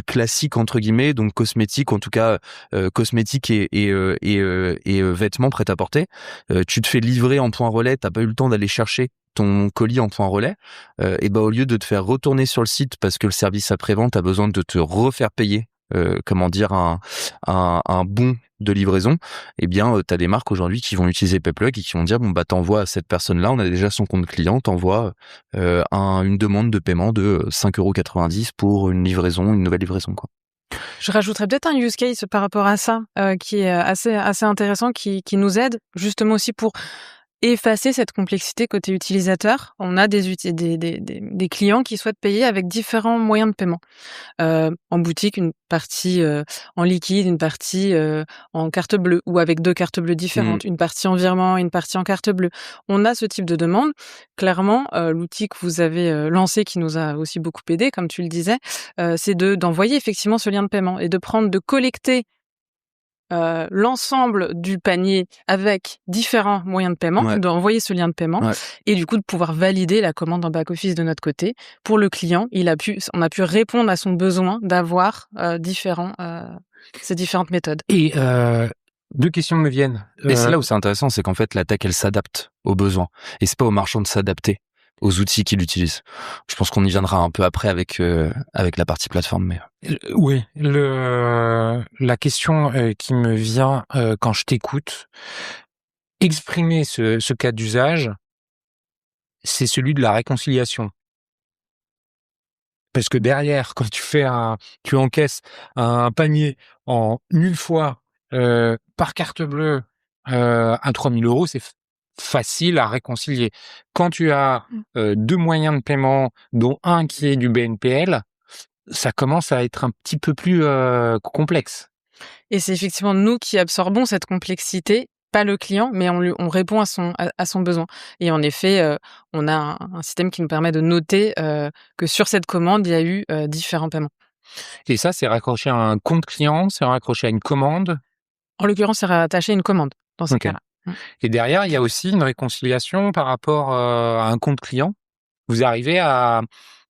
classique entre guillemets, donc cosmétique, en tout cas cosmétique et vêtements prêt à porter. Tu te fais livrer en point relais, t'as pas eu le temps d'aller chercher ton colis en point relais, et au lieu de te faire retourner sur le site parce que le service après-vente a besoin de te refaire payer un bon de livraison, t'as des marques aujourd'hui qui vont utiliser Payplug et qui vont dire t'envoies à cette personne-là, on a déjà son compte client, t'envoies une demande de paiement de 5,90 € pour une nouvelle livraison, quoi. Je rajouterais peut-être un use case par rapport à ça qui est assez intéressant, qui nous aide justement aussi pour effacer cette complexité côté utilisateur. On a des clients qui souhaitent payer avec différents moyens de paiement. En boutique, une partie en liquide, une partie en carte bleue ou avec 2 cartes bleues différentes, une partie en virement, une partie en carte bleue. On a ce type de demande. Clairement, l'outil que vous avez lancé qui nous a aussi beaucoup aidé, comme tu le disais, c'est d'envoyer effectivement ce lien de paiement et de collecter l'ensemble du panier avec différents moyens de paiement, d'envoyer ce lien de paiement et du coup de pouvoir valider la commande en back-office de notre côté. Pour le client, on a pu répondre à son besoin d'avoir ces différentes méthodes. Et 2 questions me viennent. Et c'est là où c'est intéressant, c'est qu'en fait la tech elle s'adapte aux besoins et c'est pas au marchand de s'adapter aux outils qu'il utilise. Je pense qu'on y viendra un peu après avec la partie plateforme. Mais oui, la question qui me vient quand je t'écoute, exprimer ce cas d'usage, c'est celui de la réconciliation. Parce que derrière, quand tu encaisses un panier en une fois par carte bleue à 3 000 €, c'est facile à réconcilier. Quand tu as 2 moyens de paiement, dont un qui est du BNPL, ça commence à être un petit peu plus complexe. Et c'est effectivement nous qui absorbons cette complexité, pas le client, mais on répond à son besoin. Et en effet, on a un système qui nous permet de noter que sur cette commande, il y a eu différents paiements. Et ça, c'est raccroché à un compte client, c'est raccroché à une commande? En l'occurrence, c'est rattaché à une commande dans ce cas-là. Et derrière, il y a aussi une réconciliation par rapport à un compte client. Vous arrivez à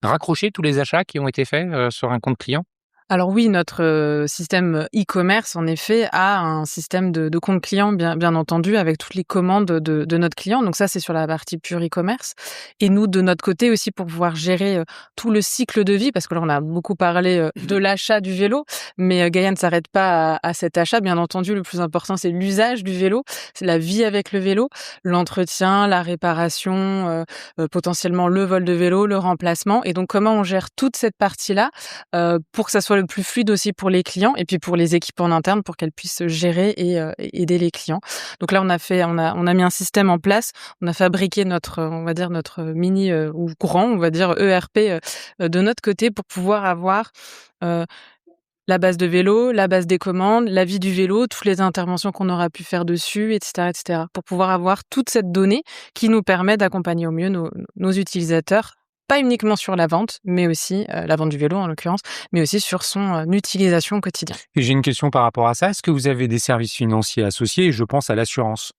raccrocher tous les achats qui ont été faits sur un compte client? Alors oui, notre système e-commerce, en effet, a un système de compte client, bien entendu, avec toutes les commandes de notre client. Donc ça, c'est sur la partie pure e-commerce. Et nous, de notre côté aussi, pour pouvoir gérer tout le cycle de vie, parce que là, on a beaucoup parlé de l'achat du vélo, mais Gaïa ne s'arrête pas à cet achat. Bien entendu, le plus important, c'est l'usage du vélo, c'est la vie avec le vélo, l'entretien, la réparation, potentiellement le vol de vélo, le remplacement. Et donc, comment on gère toute cette partie-là pour que ça soit le plus fluide aussi pour les clients et puis pour les équipes en interne pour qu'elles puissent gérer et aider les clients. Donc là, on a mis un système en place. On a fabriqué notre mini ou grand, on va dire ERP de notre côté pour pouvoir avoir la base de vélo, la base des commandes, la vie du vélo, toutes les interventions qu'on aura pu faire dessus, etc., pour pouvoir avoir toute cette donnée qui nous permet d'accompagner au mieux nos utilisateurs, pas uniquement sur la vente, mais aussi la vente du vélo en l'occurrence, mais aussi sur son utilisation au quotidien. Et j'ai une question par rapport à ça. Est-ce que vous avez des services financiers associés? Je pense à l'assurance.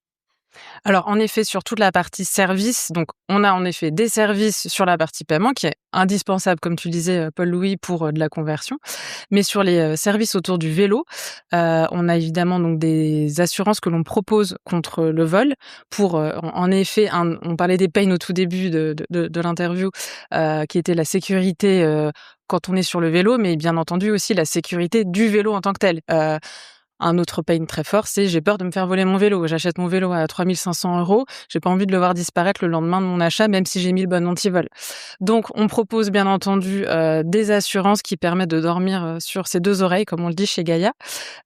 Alors, en effet, sur toute la partie service, donc on a en effet des services sur la partie paiement qui est indispensable, comme tu le disais, Paul-Louis, pour de la conversion. Mais sur les services autour du vélo, on a évidemment donc des assurances que l'on propose contre le vol pour, en effet, on parlait des pains au tout début de l'interview, qui était la sécurité quand on est sur le vélo, mais bien entendu aussi la sécurité du vélo en tant que tel. Un autre pain très fort, c'est j'ai peur de me faire voler mon vélo. J'achète mon vélo à 3 500 €. J'ai pas envie de le voir disparaître le lendemain de mon achat, même si j'ai mis le bon antivol. Donc, on propose bien entendu des assurances qui permettent de dormir sur ses deux oreilles, comme on le dit chez Gaïa.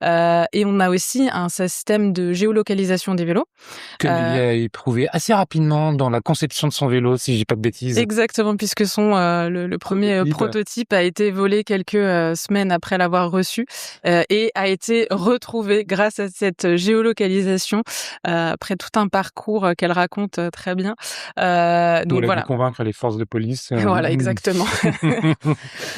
Et on a aussi un système de géolocalisation des vélos. Que Gaïa a éprouvé assez rapidement dans la conception de son vélo, si je dis pas de bêtises. Exactement, puisque le premier prototype a été volé quelques semaines après l'avoir reçu et a été retrouvé grâce à cette géolocalisation après tout un parcours qu'elle raconte très bien. Donc voilà. Convaincre les forces de police. Voilà, exactement. Donc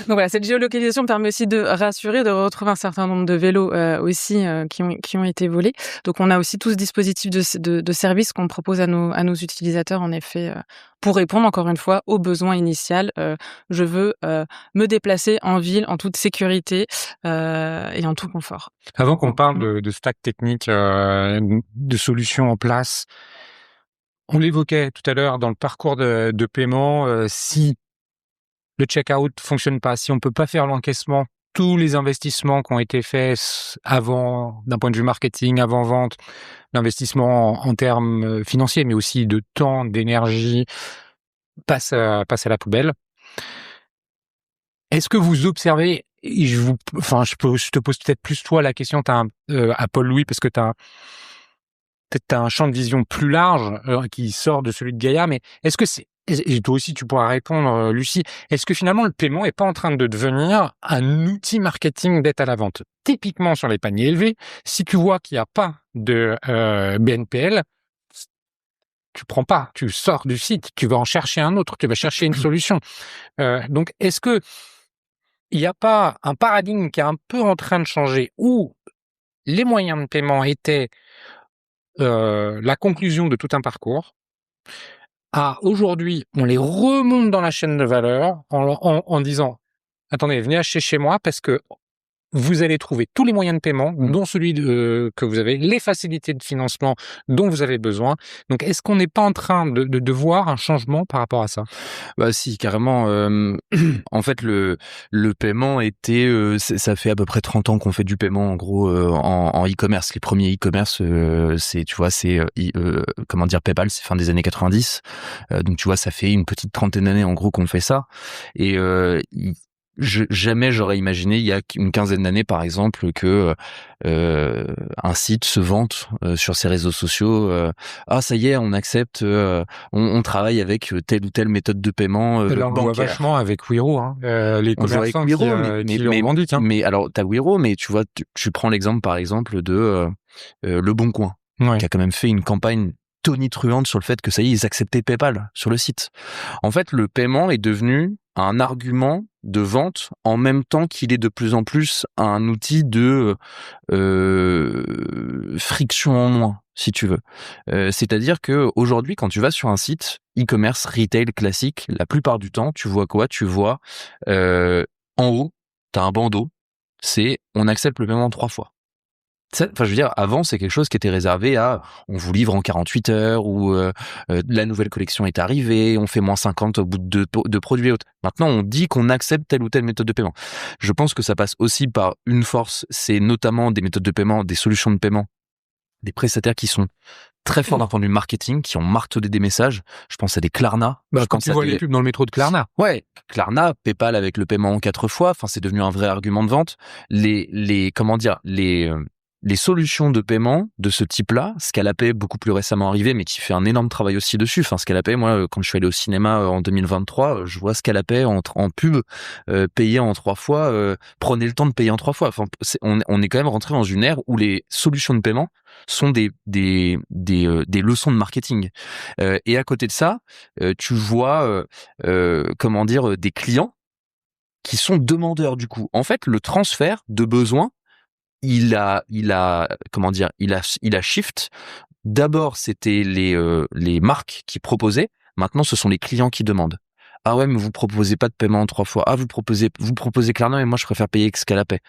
voilà, cette géolocalisation permet aussi de rassurer, de retrouver un certain nombre de vélos aussi qui ont été volés. Donc on a aussi tout ce dispositif de service qu'on propose à nos utilisateurs, en effet, pour répondre encore une fois aux besoins initial. Je veux me déplacer en ville en toute sécurité et en tout confort. Avant qu'on parle de stack technique, de solutions en place, on l'évoquait tout à l'heure dans le parcours de paiement, si le checkout fonctionne pas, si on peut pas faire l'encaissement, tous les investissements qui ont été faits avant, d'un point de vue marketing, avant vente, l'investissement en termes financiers, mais aussi de temps, d'énergie, passe à la poubelle. Est-ce que vous observez, et je te pose peut-être plus toi la question à Paul-Louis, parce que t'as un champ de vision plus large qui sort de celui de Gaïa, mais est-ce que et toi aussi tu pourras répondre, Lucie, est-ce que finalement le paiement est pas en train de devenir un outil marketing d'aide à la vente? Typiquement sur les paniers élevés, si tu vois qu'il n'y a pas de BNPL, tu prends pas, tu sors du site, tu vas en chercher un autre, tu vas chercher une solution. Donc est-ce que il n'y a pas un paradigme qui est un peu en train de changer, où les moyens de paiement étaient la conclusion de tout un parcours, aujourd'hui, on les remonte dans la chaîne de valeur en disant « Attendez, venez acheter chez moi parce que vous allez trouver tous les moyens de paiement, dont celui que vous avez, les facilités de financement dont vous avez besoin. » Donc, est-ce qu'on n'est pas en train de voir un changement par rapport à ça? Bah si, carrément. En fait, le paiement était, ça fait à peu près 30 ans qu'on fait du paiement en gros en e-commerce. Les premiers e-commerce, comment dire, PayPal, c'est fin des années 90. Donc tu vois, ça fait une petite trentaine d'années en gros qu'on fait ça. Et jamais j'aurais imaginé il y a une quinzaine d'années par exemple que un site se vante sur ses réseaux sociaux, ça y est, on accepte, on travaille avec telle ou telle méthode de paiement Là, on voit vachement avec Wero, les commerçants qui l'ont vendu, tiens. Mais alors t'as Wero, mais tu vois, tu prends l'exemple par exemple de Le Bon Coin, qui a quand même fait une campagne tonitruante sur le fait que ça y est, ils acceptaient PayPal sur le site. En fait, le paiement est devenu un argument de vente en même temps qu'il est de plus en plus un outil de friction en moins, si tu veux. C'est-à-dire que aujourd'hui, quand tu vas sur un site e-commerce retail classique, la plupart du temps, tu vois quoi? Tu vois en haut, t'as un bandeau, c'est on accepte le paiement 3 fois. Enfin, je veux dire, avant, c'est quelque chose qui était réservé à on vous livre en 48 heures ou la nouvelle collection est arrivée, on fait moins 50 au bout de produits. Maintenant, on dit qu'on accepte telle ou telle méthode de paiement. Je pense que ça passe aussi par une force, c'est notamment des méthodes de paiement, des solutions de paiement, des prestataires qui sont très forts d'un point de vue marketing, qui ont martelé des messages. Je pense à des Klarna. Quand tu vois les pubs dans le métro de Klarna. Ouais, Klarna, PayPal avec le paiement en 4 fois. Enfin, c'est devenu un vrai argument de vente. Les solutions de paiement de ce type-là, Scalapay beaucoup plus récemment arrivé, mais qui fait un énorme travail aussi dessus. Enfin, Scalapay, moi, quand je suis allé au cinéma en 2023, je vois Scalapay en pub payer en 3 fois. Prenez le temps de payer en 3 fois. Enfin, on est quand même rentré dans une ère où les solutions de paiement sont des leçons de marketing. Et à côté de ça, tu vois, des clients qui sont demandeurs du coup. En fait, le transfert de besoins, il a shift d'abord c'était les marques qui proposaient, maintenant ce sont les clients qui demandent. Ah ouais, mais vous proposez pas de paiement en 3 fois. Ah, vous proposez Klarna, mais moi je préfère payer Scalapay.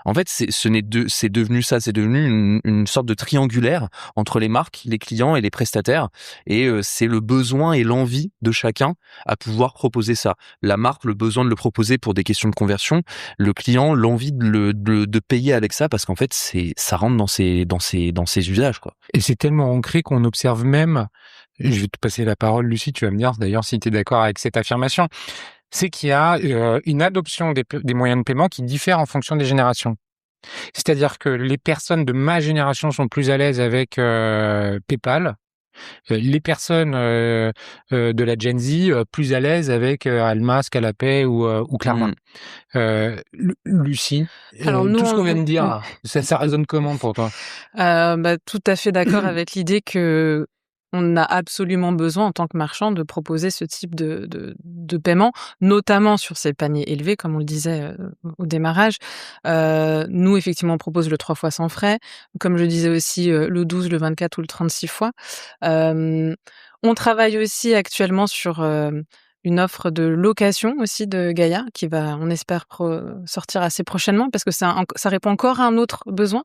En fait, c'est devenu ça, c'est devenu une sorte de triangulaire entre les marques, les clients et les prestataires. Et c'est le besoin et l'envie de chacun à pouvoir proposer ça. La marque, le besoin de le proposer pour des questions de conversion. Le client, l'envie de payer avec ça parce qu'en fait, ça rentre dans ses usages, quoi. Et c'est tellement ancré qu'on observe même, je vais te passer la parole, Lucie, tu vas me dire d'ailleurs si tu es d'accord avec cette affirmation, c'est qu'il y a une adoption des moyens de paiement qui diffère en fonction des générations. C'est-à-dire que les personnes de ma génération sont plus à l'aise avec PayPal, les personnes de la Gen Z plus à l'aise avec Alma, Scalapay ou Klarna. Lucie, Alors nous, tout ce qu'on vient de oui. dire, ça résonne comment pour toi? Tout à fait d'accord avec l'idée que on a absolument besoin en tant que marchand de proposer ce type de paiement, notamment sur ces paniers élevés, comme on le disait au démarrage. Nous, effectivement, on propose le 3 fois sans frais. Comme je disais aussi, le 12, le 24 ou le 36 fois. On travaille aussi actuellement sur une offre de location aussi de Gaïa qui va, on espère, sortir assez prochainement parce que ça répond encore à un autre besoin.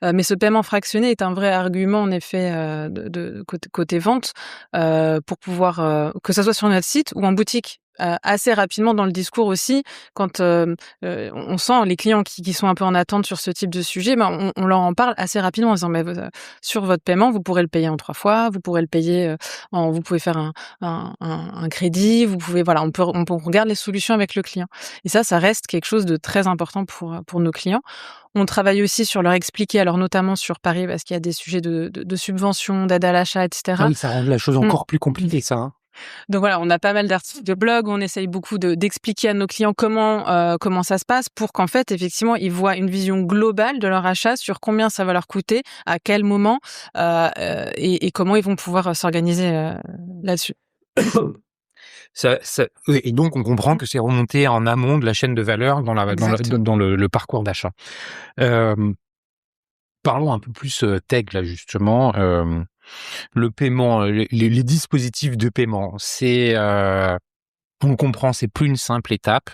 Mais ce paiement fractionné est un vrai argument en effet de côté vente pour pouvoir que ça soit sur notre site ou en boutique. Assez rapidement dans le discours aussi, quand on sent les clients qui sont un peu en attente sur ce type de sujet, on leur en parle assez rapidement en disant mais sur votre paiement, vous pourrez le payer en 3 fois, vous pourrez le payer vous pouvez faire un crédit, vous pouvez on regarde les solutions avec le client. Et ça reste quelque chose de très important pour nos clients. On travaille aussi sur leur expliquer, alors notamment sur Paris, parce qu'il y a des sujets de subventions, d'aide à l'achat, etc. Ah oui, ça rend la chose encore plus compliquée, ça. Hein. Donc voilà, on a pas mal d'articles de blog, on essaye beaucoup d'expliquer à nos clients comment ça se passe pour qu'en fait, effectivement, ils voient une vision globale de leur achat sur combien ça va leur coûter, à quel moment et comment ils vont pouvoir s'organiser là-dessus. Oui, et donc on comprend que c'est remonté en amont de la chaîne de valeur dans le parcours d'achat. Parlons un peu plus tech là justement. Le paiement, les dispositifs de paiement, on comprend, c'est plus une simple étape.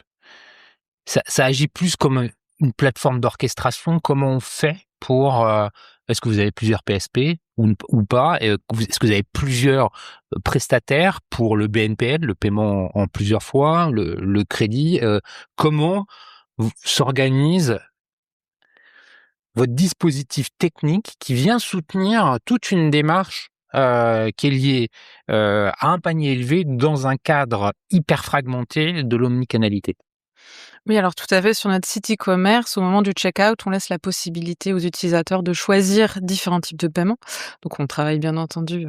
Ça agit plus comme une plateforme d'orchestration. Comment on fait pour est-ce que vous avez plusieurs PSP ou pas? Est-ce que vous avez plusieurs prestataires pour le BNPL, le paiement en plusieurs fois, le crédit? Comment s'organise votre dispositif technique qui vient soutenir toute une démarche qui est liée à un panier élevé dans un cadre hyper fragmenté de l'omnicanalité? Oui, alors tout à fait. Sur notre site e-commerce, au moment du checkout, on laisse la possibilité aux utilisateurs de choisir différents types de paiements. Donc, on travaille bien entendu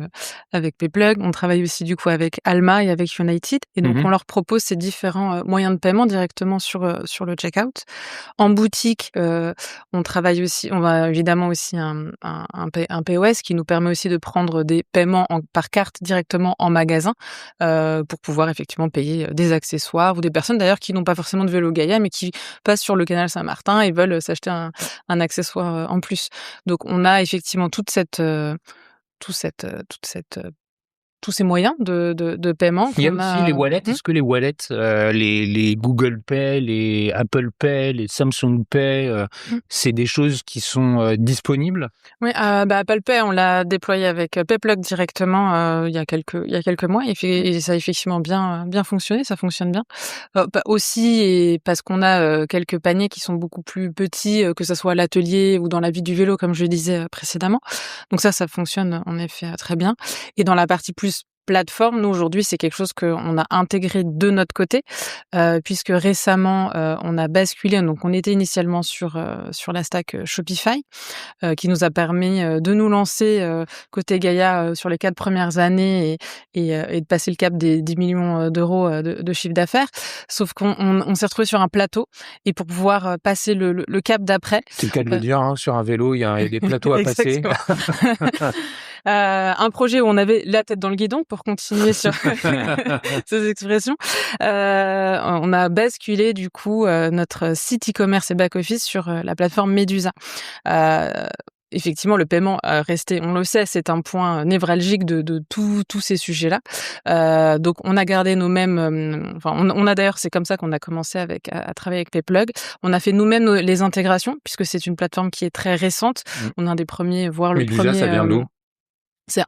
avec Payplug. On travaille aussi du coup avec Alma et avec United. Et donc, on leur propose ces différents moyens de paiement directement sur le checkout. En boutique, on travaille aussi. On a évidemment aussi un POS qui nous permet aussi de prendre des paiements par carte directement en magasin pour pouvoir effectivement payer des accessoires ou des personnes d'ailleurs qui n'ont pas forcément de vélo Gaïa mais qui passent sur le canal Saint-Martin et veulent s'acheter un accessoire en plus. Donc on a effectivement tous ces moyens de paiement. Il y a aussi les wallets. Est-ce que les wallets, les Google Pay, les Apple Pay, les Samsung Pay, c'est des choses qui sont disponibles? Oui, Apple Pay, on l'a déployé avec Payplug directement il y a quelques mois et ça a effectivement bien fonctionné, ça fonctionne bien. Aussi et parce qu'on a quelques paniers qui sont beaucoup plus petits, que ça soit à l'atelier ou dans la vie du vélo, comme je le disais précédemment. Donc ça fonctionne en effet très bien. Et dans la partie plus plateforme, nous aujourd'hui, c'est quelque chose qu'on a intégré de notre côté, puisque récemment, on a basculé. Donc, on était initialement sur la stack Shopify, qui nous a permis de nous lancer côté Gaïa sur les 4 premières années et de passer le cap des 10 millions d'euros de chiffre d'affaires. Sauf qu'on s'est retrouvé sur un plateau et pour pouvoir passer le cap d'après. C'est le cas de le dire, hein, sur un vélo, il y a des plateaux à passer. Un projet où on avait la tête dans le guidon pour continuer sur ces expressions. On a basculé du coup notre site e-commerce et back-office sur la plateforme Medusa. effectivement, le paiement resté, on le sait, c'est un point névralgique de tous ces sujets-là. Donc, on a gardé nos mêmes. Enfin, on a d'ailleurs, c'est comme ça qu'on a commencé à travailler avec PayPlug. On a fait nous-mêmes les intégrations, puisque c'est une plateforme qui est très récente. On est un des premiers, voire le Medusa, premier. ça vient d'où?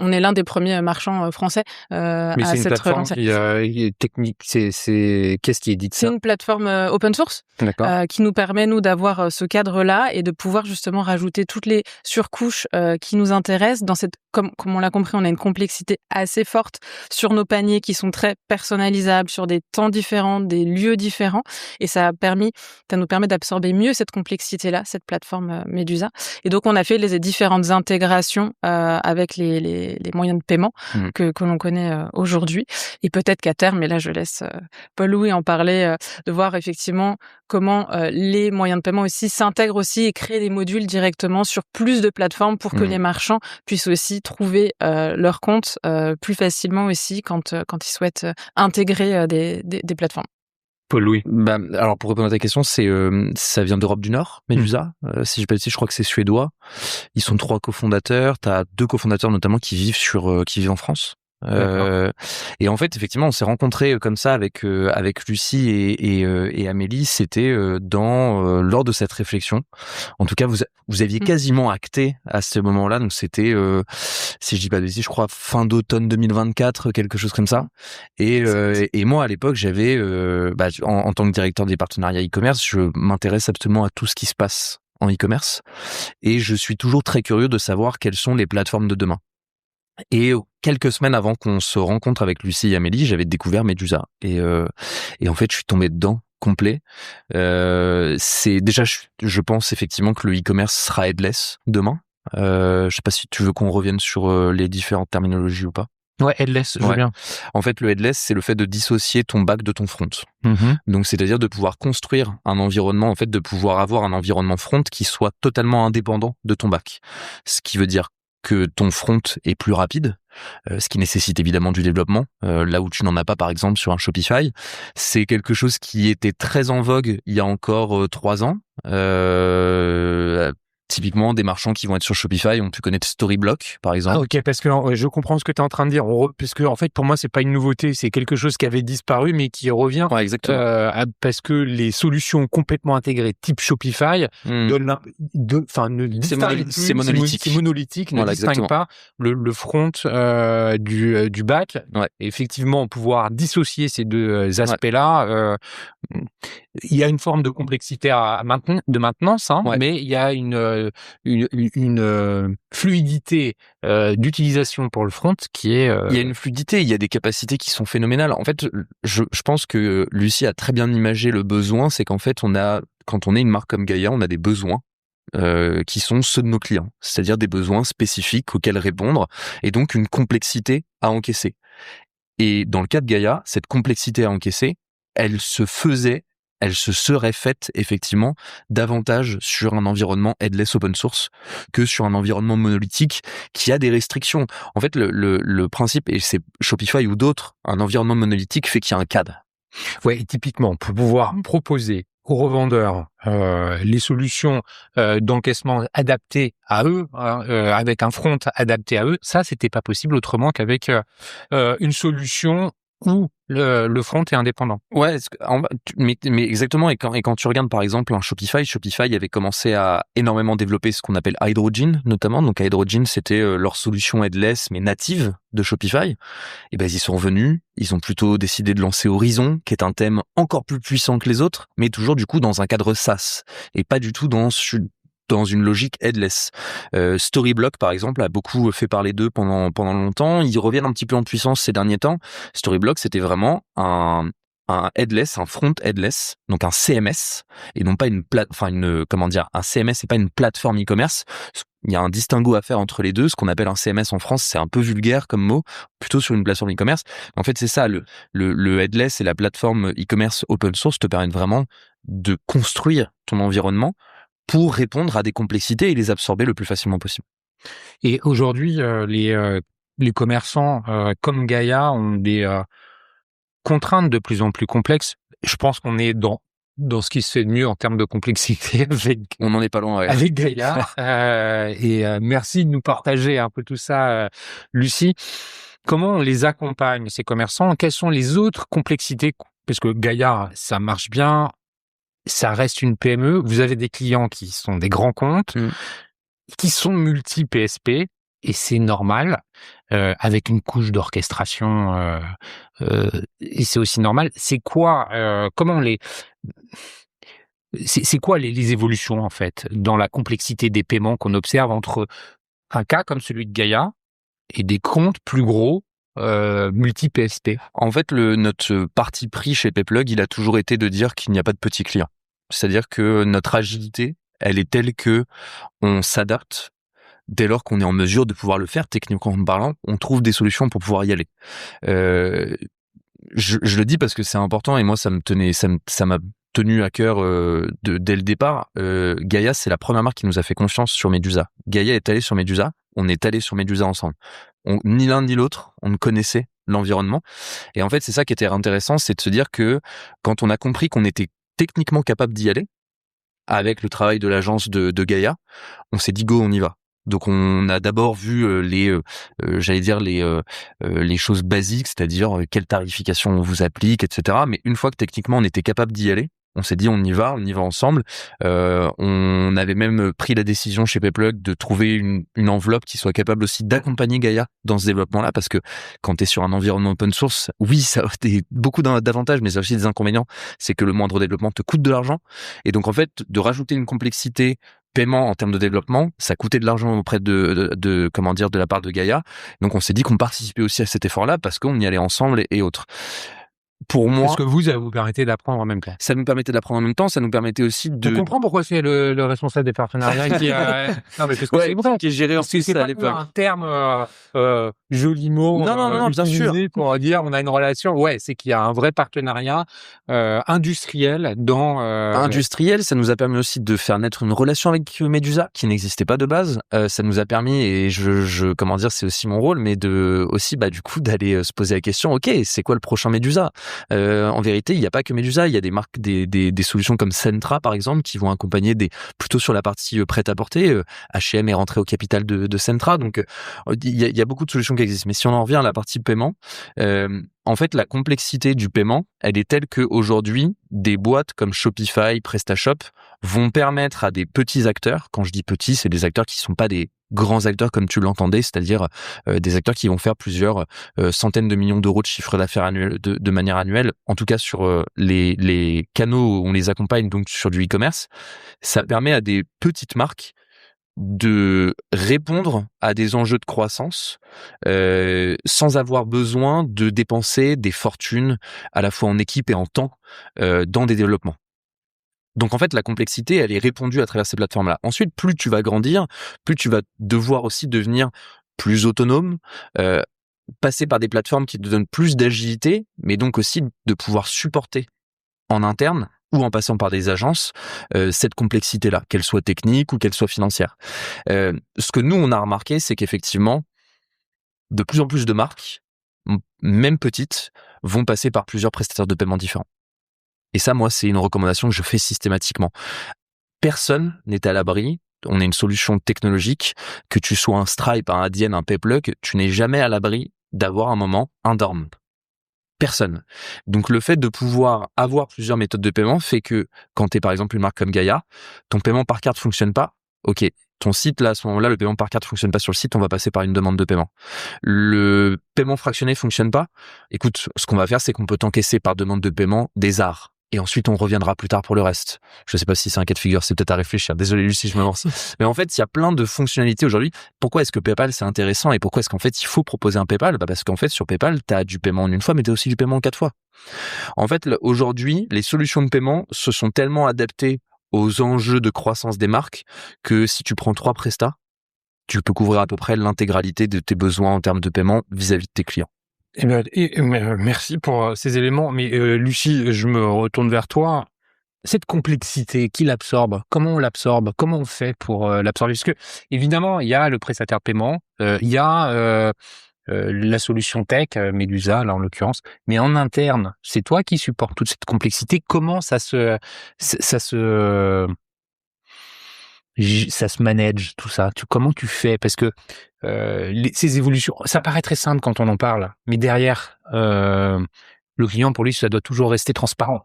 On est l'un des premiers marchands français Mais à c'est une s'être plateforme lancé. qui est technique. Qu'est-ce qui édite C'est ça? une plateforme open source D'accord. qui nous permet, nous, d'avoir ce cadre-là et de pouvoir justement rajouter toutes les surcouches qui nous intéressent. Comme on l'a compris, on a une complexité assez forte sur nos paniers qui sont très personnalisables, sur des temps différents, des lieux différents. Et ça nous permet d'absorber mieux cette complexité-là, cette plateforme Medusa. Et donc, on a fait les différentes intégrations avec les moyens de paiement que l'on connaît aujourd'hui. Et peut-être qu'à terme, et là, je laisse Paul-Louis en parler, de voir effectivement comment les moyens de paiement aussi s'intègrent aussi et créent des modules directement sur plus de plateformes pour que les marchands puissent aussi trouver leur compte plus facilement aussi quand ils souhaitent intégrer des plateformes. Paul-Louis. Alors pour répondre à ta question, ça vient d'Europe du Nord, Medusa. Si je pas je crois que c'est suédois. Ils sont 3 cofondateurs. T'as 2 cofondateurs notamment qui vivent en France. Et en fait, effectivement, on s'est rencontrés comme ça avec Lucie et Amélie. C'était lors de cette réflexion. En tout cas, vous aviez quasiment acté à ce moment-là. Donc c'était, si je dis pas de bêtises, je crois fin d'automne 2024, quelque chose comme ça. Et moi, à l'époque, j'avais, en tant que directeur des partenariats e-commerce, je m'intéresse absolument à tout ce qui se passe en e-commerce. Et je suis toujours très curieux de savoir quelles sont les plateformes de demain. Et quelques semaines avant qu'on se rencontre avec Lucie et Amélie, j'avais découvert Medusa. Et en fait, je suis tombé dedans complet. C'est déjà, je pense effectivement que le e-commerce sera headless demain. Je sais pas si tu veux qu'on revienne sur les différentes terminologies ou pas. Ouais, headless, je veux bien. En fait, le headless, c'est le fait de dissocier ton back de ton front. Donc, c'est-à-dire de pouvoir construire un environnement, en fait, de pouvoir avoir un environnement front qui soit totalement indépendant de ton back. Ce qui veut dire que ton front est plus rapide, ce qui nécessite évidemment du développement, là où tu n'en as pas par exemple sur un Shopify. C'est quelque chose qui était très en vogue il y a encore 3 ans. Typiquement, des marchands qui vont être sur Shopify ont pu connaître Storyblock, par exemple. Ah, ok, parce que je comprends ce que tu es en train de dire. Parce que en fait, pour moi, c'est pas une nouveauté, c'est quelque chose qui avait disparu, mais qui revient. Ouais, exactement. Parce que les solutions complètement intégrées, type Shopify, c'est monolithique. C'est monolithique, ne Voilà, distingue pas le front du back. Ouais. Et effectivement, pouvoir dissocier ces deux aspects-là. Il y a une forme de complexité de maintenance, mais il y a une fluidité d'utilisation pour le front qui est... Il y a une fluidité, il y a des capacités qui sont phénoménales. En fait, je pense que Lucie a très bien imagé le besoin, c'est qu'en fait, quand on est une marque comme Gaïa, on a des besoins qui sont ceux de nos clients, c'est-à-dire des besoins spécifiques auxquels répondre, et donc une complexité à encaisser. Et dans le cas de Gaïa, cette complexité à encaisser, elle se serait faite effectivement davantage sur un environnement headless open source que sur un environnement monolithique qui a des restrictions. En fait, le principe, et c'est Shopify ou d'autres, un environnement monolithique fait qu'il y a un cadre. Ouais, et typiquement, pour pouvoir proposer aux revendeurs les solutions d'encaissement adaptées à eux, avec un front adapté à eux, ça, c'était pas possible autrement qu'avec une solution où le front est indépendant. Ouais, mais exactement. Et quand tu regardes par exemple un Shopify avait commencé à énormément développer ce qu'on appelle Hydrogen notamment. Donc Hydrogen, c'était leur solution headless mais native de Shopify. Et ben ils sont revenus, ils ont plutôt décidé de lancer Horizon, qui est un thème encore plus puissant que les autres, mais toujours du coup dans un cadre SaaS et pas du tout dans une logique headless. Storyblock, par exemple, a beaucoup fait parler d'eux pendant longtemps. Ils reviennent un petit peu en puissance ces derniers temps. Storyblock, c'était vraiment un headless, un front headless, donc un CMS, et non pas un CMS, c'est pas une plateforme e-commerce. Il y a un distinguo à faire entre les deux. Ce qu'on appelle un CMS en France, c'est un peu vulgaire comme mot, plutôt sur une plateforme e-commerce. En fait, c'est ça, le headless et la plateforme e-commerce open source te permettent vraiment de construire ton environnement pour répondre à des complexités et les absorber le plus facilement possible. Et aujourd'hui, les commerçants comme Gaïa ont des contraintes de plus en plus complexes. Je pense qu'on est dans dans ce qui se fait de mieux en termes de complexité avec On n'en est pas loin, ouais. avec Gaïa. Merci de nous partager un peu tout ça, Lucie. Comment on les accompagne, ces commerçants? Quelles sont les autres complexités? Parce que Gaïa, ça marche bien, ça reste une PME. Vous avez des clients qui sont des grands comptes, qui sont multi-PSP, et c'est normal, avec une couche d'orchestration, et c'est aussi normal. C'est quoi, c'est quoi les évolutions, en fait, dans la complexité des paiements qu'on observe entre un cas comme celui de Gaïa et des comptes plus gros, multi-PSP? En fait, notre parti pris chez Payplug, il a toujours été de dire qu'il n'y a pas de petits clients. C'est-à-dire que notre agilité, elle est telle que on s'adapte dès lors qu'on est en mesure de pouvoir le faire, techniquement parlant, on trouve des solutions pour pouvoir y aller. Je le dis parce que c'est important et moi ça m'a tenu à cœur dès le départ. Gaïa, c'est la première marque qui nous a fait confiance sur Medusa. Gaïa est allé sur Medusa, on est allé sur Medusa ensemble. Ni l'un ni l'autre, on ne connaissait l'environnement. Et en fait, c'est ça qui était intéressant, c'est de se dire que quand on a compris qu'on était techniquement capable d'y aller, avec le travail de l'agence de Gaïa, on s'est dit go, on y va. Donc on a d'abord vu les choses basiques, c'est-à-dire quelle tarification on vous applique, etc. Mais une fois que techniquement on était capable d'y aller, on s'est dit on y va ensemble. On avait même pris la décision chez Payplug de trouver une enveloppe qui soit capable aussi d'accompagner Gaïa dans ce développement-là, parce que quand tu es sur un environnement open source, oui, ça a beaucoup d'avantages, mais ça a aussi des inconvénients. C'est que le moindre développement te coûte de l'argent. Et donc en fait, de rajouter une complexité paiement en termes de développement, ça coûtait de l'argent auprès de la part de Gaïa. Donc on s'est dit qu'on participait aussi à cet effort-là parce qu'on y allait ensemble et autres. Pour moi, est-ce que ça vous permettait d'apprendre en même temps? Ça nous permettait d'apprendre en même temps, ça nous permettait aussi de... On comprend pourquoi c'est le responsable des partenariats qui a... Non, mais parce que c'est vrai. Qui est géré en plus à l'époque. Un terme joli mot non, bien sûr. Pour dire on a une relation. Ouais, c'est qu'il y a un vrai partenariat industriel dans... Industriel, ça nous a permis aussi de faire naître une relation avec Medusa qui n'existait pas de base. Ça nous a permis, et c'est aussi mon rôle, mais de aussi du coup d'aller se poser la question, ok, c'est quoi le prochain Medusa? En vérité, il n'y a pas que Medusa, il y a des marques, des solutions comme Centra par exemple, qui vont accompagner plutôt sur la partie prêt-à-porter. H&M est rentré au capital de Centra, donc il y a beaucoup de solutions qui existent. Mais si on en revient à la partie paiement, en fait, la complexité du paiement, elle est telle qu'aujourd'hui, des boîtes comme Shopify, PrestaShop vont permettre à des petits acteurs, quand je dis petits, c'est des acteurs qui sont pas des grands acteurs comme tu l'entendais, c'est-à-dire des acteurs qui vont faire plusieurs centaines de millions d'euros de chiffre d'affaires annuel de manière annuelle, en tout cas sur les canaux où on les accompagne, donc sur du e-commerce. Ça permet à des petites marques de répondre à des enjeux de croissance sans avoir besoin de dépenser des fortunes à la fois en équipe et en temps dans des développements. Donc en fait, la complexité, elle est répondue à travers ces plateformes-là. Ensuite, plus tu vas grandir, plus tu vas devoir aussi devenir plus autonome, passer par des plateformes qui te donnent plus d'agilité, mais donc aussi de pouvoir supporter en interne ou en passant par des agences, cette complexité-là, qu'elle soit technique ou qu'elle soit financière. Ce que nous, on a remarqué, c'est qu'effectivement, de plus en plus de marques, même petites, vont passer par plusieurs prestataires de paiement différents. Et ça, moi, c'est une recommandation que je fais systématiquement. Personne n'est à l'abri. On est une solution technologique. Que tu sois un Stripe, un Adyen, un Payplug, tu n'es jamais à l'abri d'avoir un moment un down. Personne. Donc le fait de pouvoir avoir plusieurs méthodes de paiement fait que quand tu es par exemple une marque comme Gaïa, ton paiement par carte fonctionne pas. Ok, ton site là à ce moment-là, le paiement par carte fonctionne pas sur le site, on va passer par une demande de paiement. Le paiement fractionné fonctionne pas. Écoute, ce qu'on va faire, c'est qu'on peut t'encaisser par demande de paiement des arts. Et ensuite, on reviendra plus tard pour le reste. Je sais pas si c'est un cas de figure, c'est peut-être à réfléchir. Désolé, Lucie, je m'avance. Mais en fait, il y a plein de fonctionnalités aujourd'hui. Pourquoi est-ce que PayPal, c'est intéressant et pourquoi est-ce qu'en fait, il faut proposer un PayPal? Parce qu'en fait, sur PayPal, tu as du paiement en une fois, mais tu as aussi du paiement en 4 fois. En fait, aujourd'hui, les solutions de paiement se sont tellement adaptées aux enjeux de croissance des marques que si tu prends 3 prestats, tu peux couvrir à peu près l'intégralité de tes besoins en termes de paiement vis-à-vis de tes clients. Merci pour ces éléments. Mais Lucie, je me retourne vers toi. Cette complexité, qui l'absorbe? Comment on l'absorbe? Comment on fait pour l'absorber? Parce que évidemment, il y a le prestataire de paiement, il y a la solution tech, Medusa là en l'occurrence, mais en interne, c'est toi qui supportes toute cette complexité. Comment ça se manage tout ça? Comment tu fais? Parce que ces évolutions, ça paraît très simple quand on en parle, mais derrière, le client pour lui, ça doit toujours rester transparent.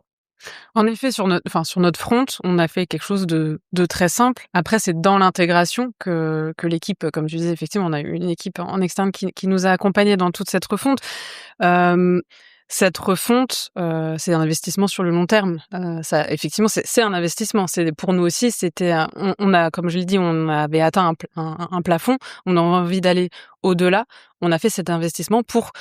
En effet, sur notre front, on a fait quelque chose de très simple. Après, c'est dans l'intégration que l'équipe, comme tu disais, effectivement, on a eu une équipe en externe qui nous a accompagnés dans toute cette refonte. Cette refonte, c'est un investissement sur le long terme. Ça, effectivement, c'est un investissement. C'est pour nous aussi, c'était, on a, comme je l'ai dit, on avait atteint un plafond. On a envie d'aller au-delà. On a fait cet investissement pour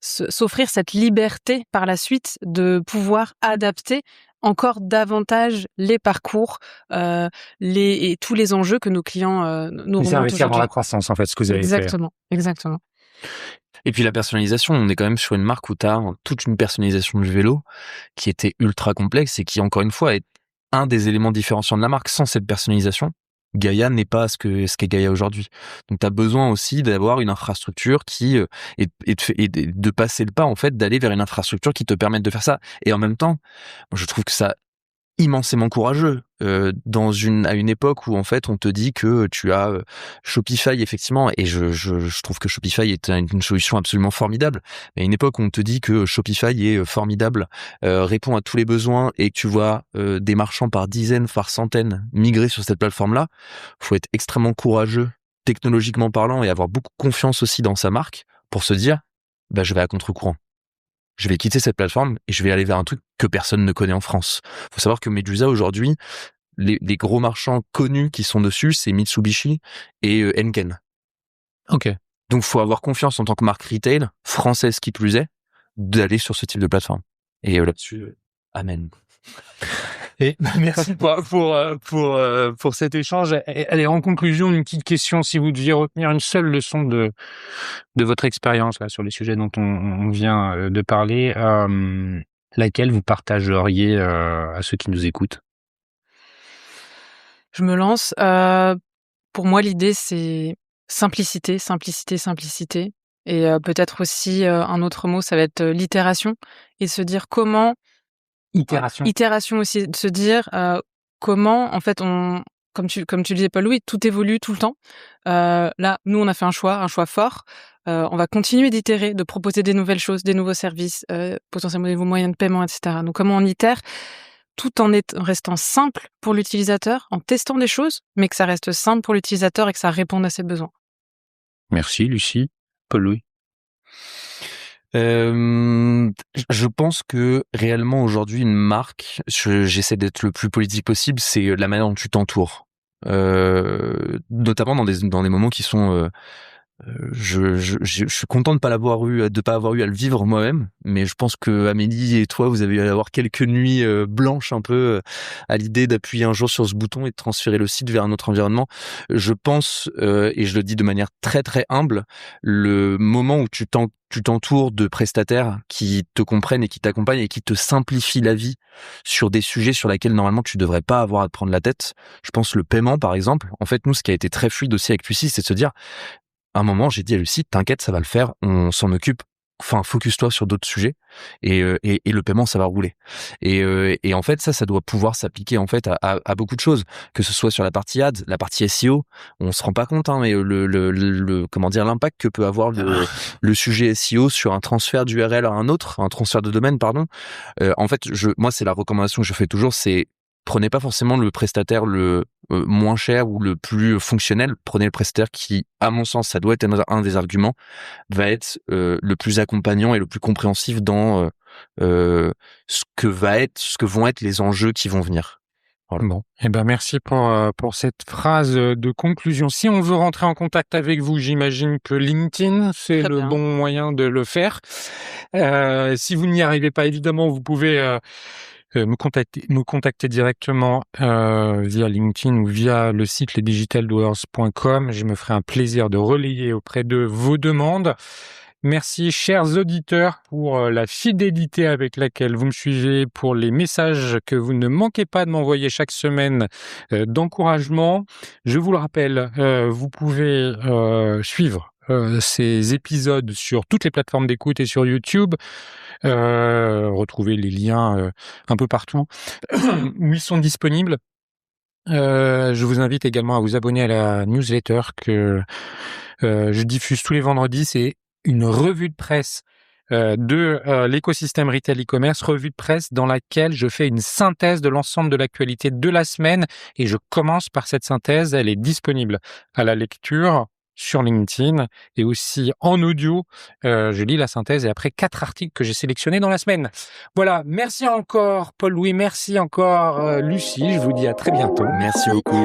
s'offrir cette liberté par la suite de pouvoir adapter encore davantage les parcours, et tous les enjeux que nos clients nous C'est remontent investir dans aujourd'hui. la croissance, en fait, ce que vous avez fait. Exactement. Et puis la personnalisation, on est quand même sur une marque où tu as toute une personnalisation du vélo qui était ultra complexe et qui, encore une fois, est un des éléments différenciants de la marque. Sans cette personnalisation, Gaïa n'est pas ce qu'est Gaïa aujourd'hui. Donc tu as besoin aussi d'avoir une infrastructure qui et de passer le pas, en fait, d'aller vers une infrastructure qui te permette de faire ça. Et en même temps, je trouve que ça immensément courageux à une époque où en fait on te dit que tu as Shopify effectivement, et je trouve que Shopify est une solution absolument formidable, mais à une époque où on te dit que Shopify est formidable, répond à tous les besoins, et que tu vois des marchands par dizaines, par centaines migrer sur cette plateforme là, faut être extrêmement courageux technologiquement parlant et avoir beaucoup confiance aussi dans sa marque pour se dire bah je vais à contre-courant. Je vais quitter cette plateforme et je vais aller vers un truc que personne ne connaît en France. Faut savoir que Medusa aujourd'hui, les gros marchands connus qui sont dessus, c'est Mitsubishi et Henken. Ok. Donc faut avoir confiance en tant que marque retail, française qui plus est, d'aller sur ce type de plateforme. Et là-dessus, amen. Et merci pour cet échange. Allez, en conclusion, une petite question. Si vous deviez retenir une seule leçon de votre expérience là sur les sujets dont on vient de parler, laquelle vous partageriez à ceux qui nous écoutent? Je me lance. Pour moi, l'idée, c'est simplicité. Et peut-être aussi, un autre mot, ça va être l'itération. Et se dire comment... Itération aussi, de se dire comment, en fait, comme tu le disais, Paul-Louis, tout évolue tout le temps. Là, nous, on a fait un choix fort. On va continuer d'itérer, de proposer des nouvelles choses, des nouveaux services, potentiellement des nouveaux moyens de paiement, etc. Donc, comment on itère tout en restant simple pour l'utilisateur, en testant des choses, mais que ça reste simple pour l'utilisateur et que ça réponde à ses besoins. Merci, Lucie. Paul-Louis. Je pense que réellement aujourd'hui une marque, j'essaie d'être le plus politique possible, c'est la manière dont tu t'entoures, notamment dans des moments qui sont je suis content de pas avoir eu à le vivre moi-même, mais je pense que Amélie et toi, vous avez eu à avoir quelques nuits blanches un peu à l'idée d'appuyer un jour sur ce bouton et de transférer le site vers un autre environnement. Je pense, et je le dis de manière très très humble, le moment où tu t'entoures de prestataires qui te comprennent et qui t'accompagnent et qui te simplifient la vie sur des sujets sur lesquels normalement tu devrais pas avoir à te prendre la tête. Je pense le paiement par exemple. En fait, nous, ce qui a été très fluide aussi avec Lucie, c'est de se dire, à un moment, j'ai dit à Lucie, t'inquiète, ça va le faire, on s'en occupe. Enfin, focus-toi sur d'autres sujets et le paiement, ça va rouler. Et en fait, ça doit pouvoir s'appliquer en fait à beaucoup de choses, que ce soit sur la partie ads, la partie SEO. On se rend pas compte, hein, mais comment dire, l'impact que peut avoir le sujet SEO sur un transfert d'URL à un autre, un transfert de domaine, pardon. En fait, moi, c'est la recommandation que je fais toujours, c'est prenez pas forcément le prestataire le moins cher ou le plus fonctionnel. Prenez le prestataire qui, à mon sens, ça doit être un des arguments, va être le plus accompagnant et le plus compréhensif dans ce que vont être les enjeux qui vont venir. Voilà. Bon, merci pour cette phrase de conclusion. Si on veut rentrer en contact avec vous, j'imagine que LinkedIn, c'est Très le bien. bon moyen de le faire. Si vous n'y arrivez pas, évidemment, vous pouvez me contacter directement via LinkedIn ou via le site lesdigitaldoers.com. Je me ferai un plaisir de relayer auprès de vos demandes. Merci, chers auditeurs, pour la fidélité avec laquelle vous me suivez, pour les messages que vous ne manquez pas de m'envoyer chaque semaine d'encouragement. Je vous le rappelle, vous pouvez suivre ces épisodes sur toutes les plateformes d'écoute et sur YouTube. Retrouvez les liens un peu partout où ils sont disponibles. Je vous invite également à vous abonner à la newsletter que je diffuse tous les vendredis. C'est une revue de presse de l'écosystème retail e-commerce, revue de presse dans laquelle je fais une synthèse de l'ensemble de l'actualité de la semaine et je commence par cette synthèse. Elle est disponible à la lecture sur LinkedIn et aussi en audio. Je lis la synthèse et après 4 articles que j'ai sélectionnés dans la semaine. Voilà, merci encore Paul-Louis, merci encore Lucie, je vous dis à très bientôt. Merci beaucoup.